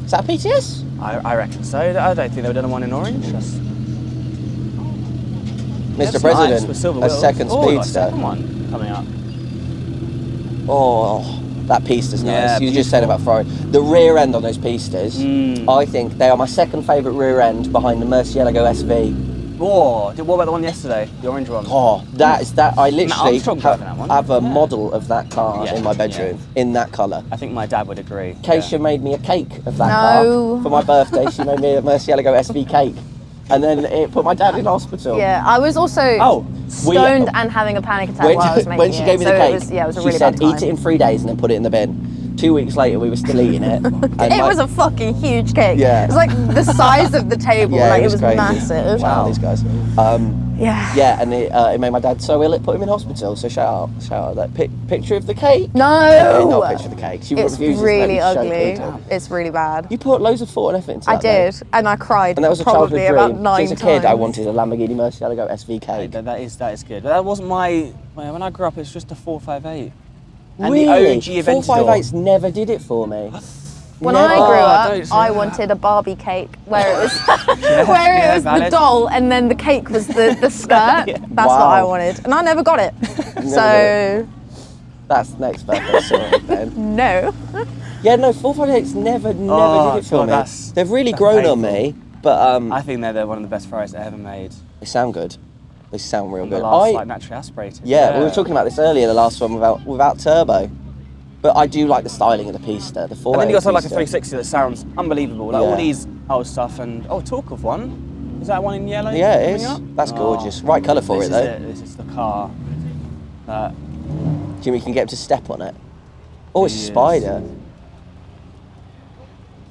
Is that a PTS? I reckon so. I don't think they've done one in orange. Mr. President, with silver a wheels. second Oh, we've got a speedster. second one coming up. Oh, that Pista's nice. Yeah, You just said about Ferrari. The rear end on those Pistas, I think they are my second favourite rear end behind the Murcielago SV. Oh, what about the one yesterday? The orange one? Oh, I literally Armstrong driving that one. have a Yeah. model of that car Yeah, in my bedroom in that colour. I think my dad would agree. Kaisha made me a cake of that No. car for my birthday. She made me a Murcielago SV cake, and then it put my dad in hospital. Yeah, I was also stoned and having a panic attack while I was making when she gave me it. the So cake, it was, it was a she really said, bad time. "Eat it in 3 days and then put it in the bin." 2 weeks later, we were still eating it. And It was a fucking huge cake. Yeah. It was like the size of the table. yeah, like it was crazy. massive. Wow, these guys. Yeah. Yeah, and it made my dad so ill it put him in hospital. So shout out that picture of the cake. No. Not a picture of the cake. She It's refuses to really let me show ugly. pictures. It's really bad. You put loads of thought and effort into I that. mate. did, and I cried. And that was a probably childhood about dream. 9 As a kid, I times. wanted a Lamborghini Murcielago SV cake. That is good. But that wasn't my. When I grew up, it's just a 458. And Really? the OG Aventador. 458s never did it for me. When Never. I grew up, don't say I that. wanted a Barbie cake where it was where it was the valid. doll and then the cake was the skirt. That's what I Wow. wanted, and I never got it. Never So That's next birthday sorted then. no. Yeah, no, 458s never did it for God, me. that's They've really grown on painful. me, but I think they're one of the best Ferraris ever made. they sound good. They sound real And good. the last, like, naturally aspirated. Yeah, we were talking about this earlier, the last one without turbo. But I do like the styling of the Pista, the 488 And then you got something like a Pista. 360 that sounds unbelievable. Like Yeah. all these old stuff and talk of one. Is that one in yellow? Yeah, it is. coming up? That's gorgeous. Right colour for this it, though. This is the car. That Jimmy can get him to step on it. Oh, it's a Yes. Spider.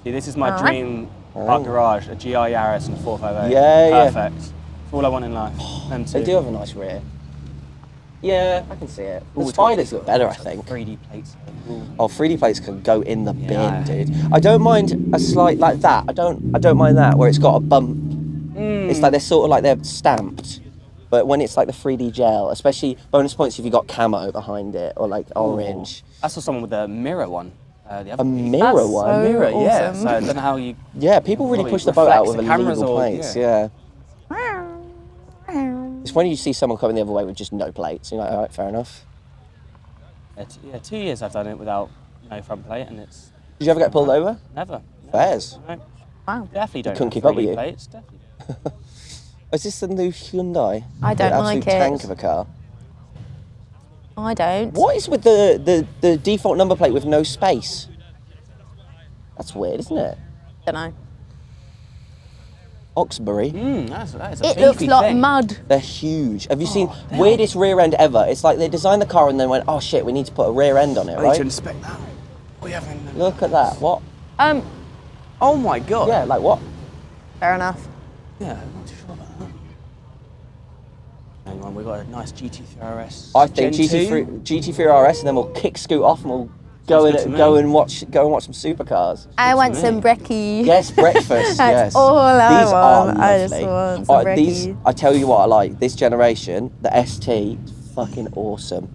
See, this is my Alright. dream park garage, a GR Yaris and a 458. Yeah, yeah. Perfect. It's all I want in life. Them two. They do have a nice rear. Yeah, I can see it. The Ooh, Spiders look better, I think. 3D plates. Ooh. Oh, 3D plates can go in the Yeah. bin, dude. I don't mind a slight like that. I don't mind that where it's got a bump. It's like they're sort of like they're stamped. But when it's like the 3D gel, especially bonus points if you got camo behind it or like orange. I saw someone with a mirror one. The other A week. mirror That's one. so Mirror, yeah. awesome. So I don't know how you. Yeah, people really Probably push the boat out reflects with the cameras illegal or- plates. yeah. It's when you see someone coming the other way with just no plates. You're like, all right, fair enough. Yeah, 2 years I've done it without no front plate, and it's Did you ever get pulled over? never. Fairs. No, Wow. definitely don't. couldn't have keep up with 3D you. Plates, definitely. Is this the new Hyundai? I don't The like absolute it. tank of a car. I don't. What is with the default number plate with no space? That's weird, isn't it? Don't know. Oxbury. That is a It looks beefy like thing. mud. They're huge. Have you seen weirdest rear end ever? It's like they designed the car and then went, oh shit, we need to put a rear end on it, I need to right? inspect that. We haven't. Look at that. What? Oh my god. Yeah, like what? Fair enough. Yeah, I'm not too sure about that. Hang on, we've got a nice GT3 RS. I think Gen 2. GT3 RS and then we'll kick scoot off and we'll go good to me. and watch some supercars. I want me. some brekkie. Yes, breakfast. That's yes. all I These are want. I just lovely. want some brekkie. I tell you what I like. This generation, the ST, fucking awesome.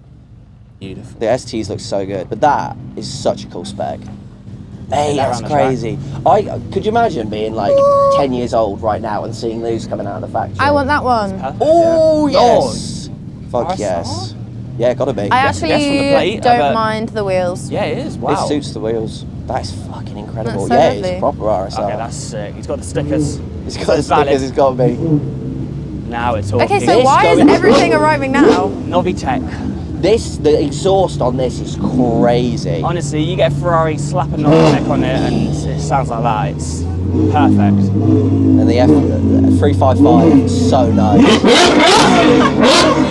Beautiful. The STs look so good, but that is such a cool spec. Hey, they're that's around the track. crazy. Could you imagine being like 10 years old right now and seeing those coming out of the factory? I want that one. Perfect, Oh yeah. yes. Fuck RSR? yes. Yeah, gotta be. I guess from the actually plate, don't but- mind the wheels. Yeah, it is. It Wow. suits the wheels. That's fucking incredible. That's so Yeah, lovely. it's proper RSR. Okay, that's sick. He's got the stickers. It's got the valid. stickers. It's got to be. Now it's all. Okay, so This why is going everything through. arriving now? Nobby Tech. The exhaust on this is crazy. Honestly, you get a Ferrari, slap a knob on it, and it sounds like that. It's perfect. And the F355 is so nice.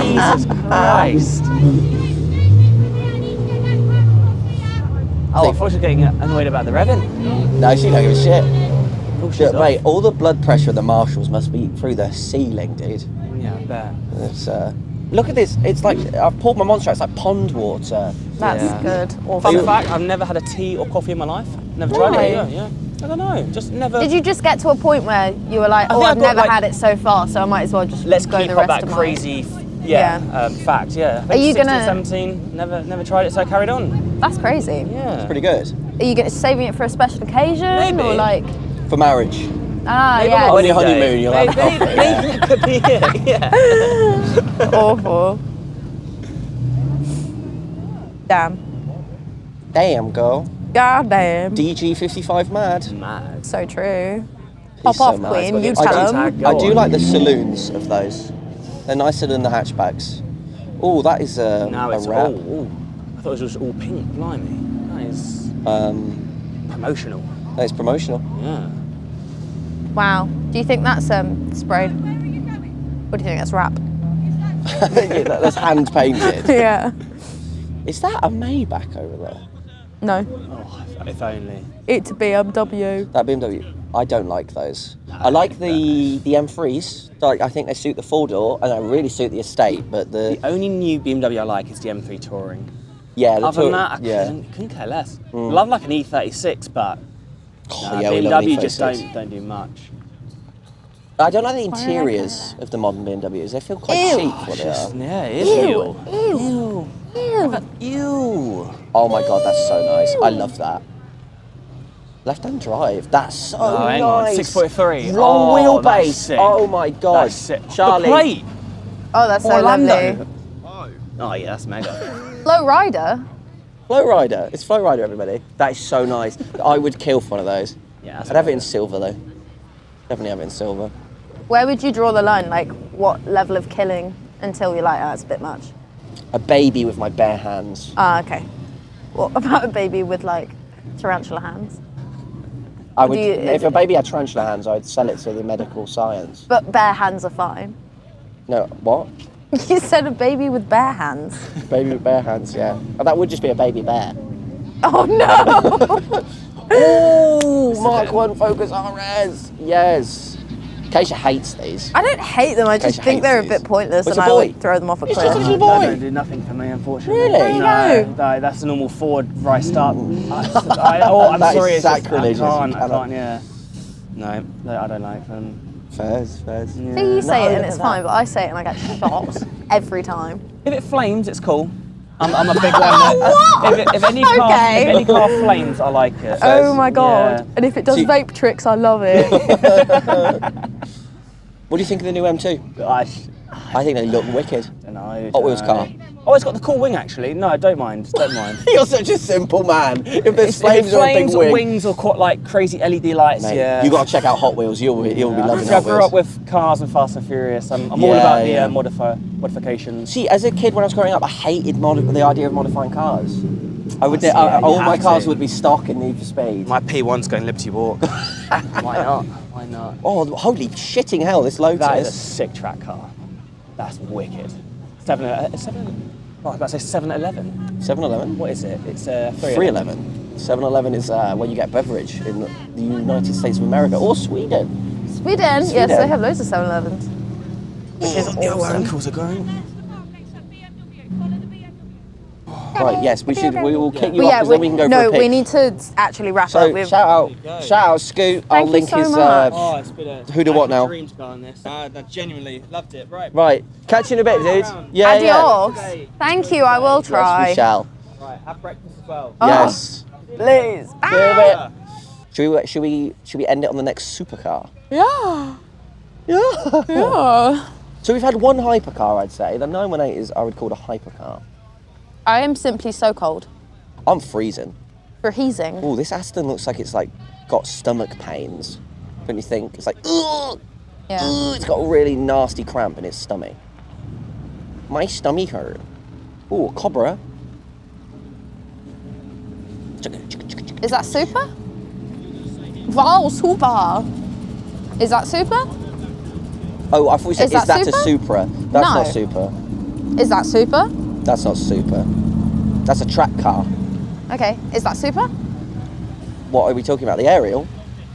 Jesus Christ. Oh, I thought she was getting annoyed about the revving. No, she don't give a shit. Oh, she's Shit, off. mate, all the blood pressure of the Marshalls must be through the ceiling, dude. Yeah, I bet. It's, look at this. It's like, I've poured my Monster out. It's like pond water. That's Yeah. good. Or Fun fact, I've never had a tea or coffee in my life. Never tried Really? it either, yeah. I don't know, just never. Did you just get to a point where you were like, I oh, think I've I got, never like- had it so far, so I might as well just Let's go keep the up rest that of crazy, Yeah. fact, yeah. Are you 16, gonna- 17, never tried it, so I carried on. mine? That's crazy. Yeah. Pretty good. Are you saving it for a special occasion? Maybe. Or like, For marriage. Maybe yeah. not On your one day. honeymoon, you'll have Maybe, coffee, maybe yeah. that could be it, yeah. Awful. Damn. Damn, girl. God damn. DG55 mad. Mad. So true. He's Pop so off, mad. Queen. You I tell do- them. I do like the saloons of those. They're nicer than the hatchbacks. Oh, that is Now a it's wrap. all. I thought it was just all pink, blimey. That is promotional. That is promotional. Yeah. Wow. Do you think that's sprayed? What do you think? That's wrap? Yeah, that's hand painted. Yeah. Is that a Maybach over there? No. Oh, if only. It's a BMW. That BMW. I don't like those. I like the M3s. Like, I think they suit the 4-door and they really suit the estate. But The only new BMW I like is the M3 Touring. yeah, the Other than that, I yeah. couldn't care less. Love like an E36, but Oh, yeah, we love BMW an just E36. don't do much. I don't like the interiors of the modern BMWs. They feel quite Ew. cheap. What they are. Yeah, it is Ew. real. Ew. Ew. Oh my god, that's so nice. I love that. Left-hand drive. That's so Oh, hang on, nice. 6.3. Long Oh, that's wheelbase. sick. Oh my god, That's sick. Charlie. The plate. Oh, that's so Orlando. lovely. Oh yeah, that's mega. Low rider. Flowrider. It's Flowrider, everybody. That is so nice. I would kill for one of those. Yeah, that's I'd have it in mega. silver though. Definitely have it in silver. Where would you draw the line? Like, what level of killing until you're like, oh, it's a bit much? A baby with my bare hands. Ah, okay. What about a baby with like tarantula hands? I would. do you- If a baby had tarantula hands, I'd sell it to the medical science. But bare hands are fine. No, what? You said a baby with bare hands. Baby with bare hands, yeah. Oh, that would just be a baby bear. Oh no! Oh, Mark 1 Focus RS. Yes. Keisha hates these. I don't hate them. I just Keisha think they're a hates bit these. pointless, It's and a I boy. would throw them off a It's cliff. just a little That boy. don't do nothing for me, unfortunately. Really? There you No, that's a normal Ford right up. I'm That sorry, is it's just- sacrilegious. I You can't, cannot. yeah. No, I don't like them. Fairs. Yeah. See, you say it and No, it's no. fine, but I say it and I get shot every time. If it flames, it's cool. I'm a big one. That, if any car, Okay. if any car flames, I like it. Oh my god! Yeah. And if it does See- vape tricks, I love it. What do you think of the new M2? I I think they look wicked. don't know. Hot Wheels car. Oh, it's got the cool wing actually. No, I don't mind. Don't mind. You're such a simple man. If there's If flames it or a big flames, wing, wings, or quite like crazy LED lights. mate, yeah. you got to check out Hot Wheels. You'll be loving I Hot grew Wheels. up with cars and Fast and Furious. I'm all Yeah, about the yeah. modifications. See, as a kid when I was growing up, I hated the idea of modifying cars. I would. Yeah, you all my have cars to. would be stock and Need for Speed. My P1's going Liberty Walk. Why not? Why not? Oh, holy shitting hell! This Lotus. That is a sick track car. That's wicked. Oh, I was about to say 7-Eleven. 7-Eleven. What is it? It's 311. 7-Eleven is where you get beverage in the United States of America or Sweden. Sweden, yes, Sweden. they have loads of 7-Elevens. Which is Your awesome. ankles are going. Next up, BMW. Follow the BMW. Right. Yes, we should. We will kick you But off yeah, because then we can go no, for a pick. we need to actually wrap So up with. shout out, Scoot. I'll you link so his. much. Oh, it's been a Who do what now? dream to go on this. I genuinely loved it. Right. Right. Catch you in a bit, dude. Yeah. Adios. Thank you, I will Yes, try. we shall. Right. Have breakfast as well. Oh. Yes. Please. See you in a bit. Should we end it on the next supercar? Yeah. Yeah. Yeah. So we've had one hypercar, I'd say. The 918 is I would call a hypercar. I am simply so cold. I'm freezing. Freezing. Oh, this Aston looks like it's like got stomach pains. Don't you think? It's like, ugh, Yeah. it's got a really nasty cramp in its stomach. My stomach hurt. Ooh, a cobra. Is that super? Wow, super. Is that super? Oh, I thought you said, Is that a super? Supra? That's No. not super. Is that super? That's not super. That's a track car. Okay, is that super? What are we talking about? The Ariel?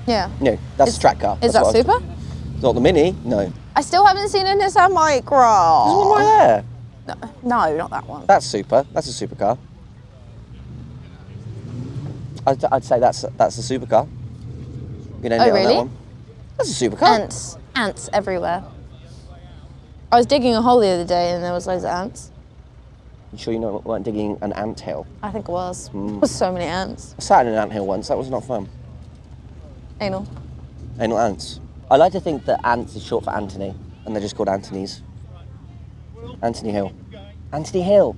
Yeah. No, that's a track car. Is That's that what I was super? Not the Mini, no. I still haven't seen a Nissan Micra. There's one right there. No, not that one. That's super. That's a supercar. I'd say that's a supercar. You know, Oh, really? that one. That's a supercar. Ants everywhere. I was digging a hole the other day and there was loads of ants. You sure you weren't digging an ant hill? I think it was. There was so many ants. I sat in an ant hill once. That was not fun. Anal. Anal ants. I like to think that ants is short for Anthony, and they're just called Antonies. Anthony Hill. Anthony Hill.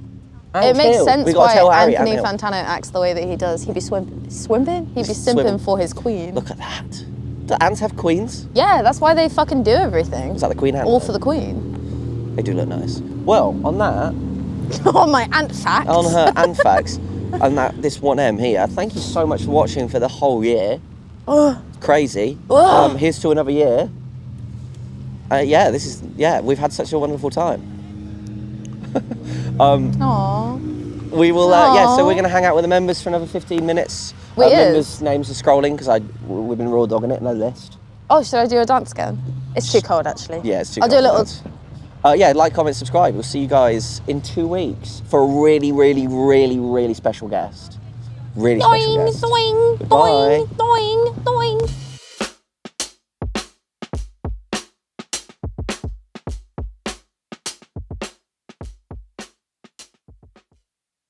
It makes sense We gotta tell why Harry Anthony Ant Hill. Fantano acts the way that he does. He'd be swimping? He'd be Swimming. simping for his queen. Look at that. Do ants have queens? Yeah, that's why they fucking do everything. Is that the queen ant? All for the queen. They do look nice. Well, on that, On my ant facts. on her ant facts, and this 1M here, thank you so much for watching for the whole year. Crazy. Ugh. Here's to another year. We've had such a wonderful time. Aww. We will, Aw. so we're going to hang out with the members for another 15 minutes. We members' names are scrolling because we've been raw dogging it, no list. Oh, should I do a dance again? It's too cold, actually. Yeah, it's too I'll do a little. complicated. Like, comment, subscribe. We'll see you guys in 2 weeks for a really, really, really, really special guest. Really special Doing, guest. doing, Goodbye. doing, doing, doing.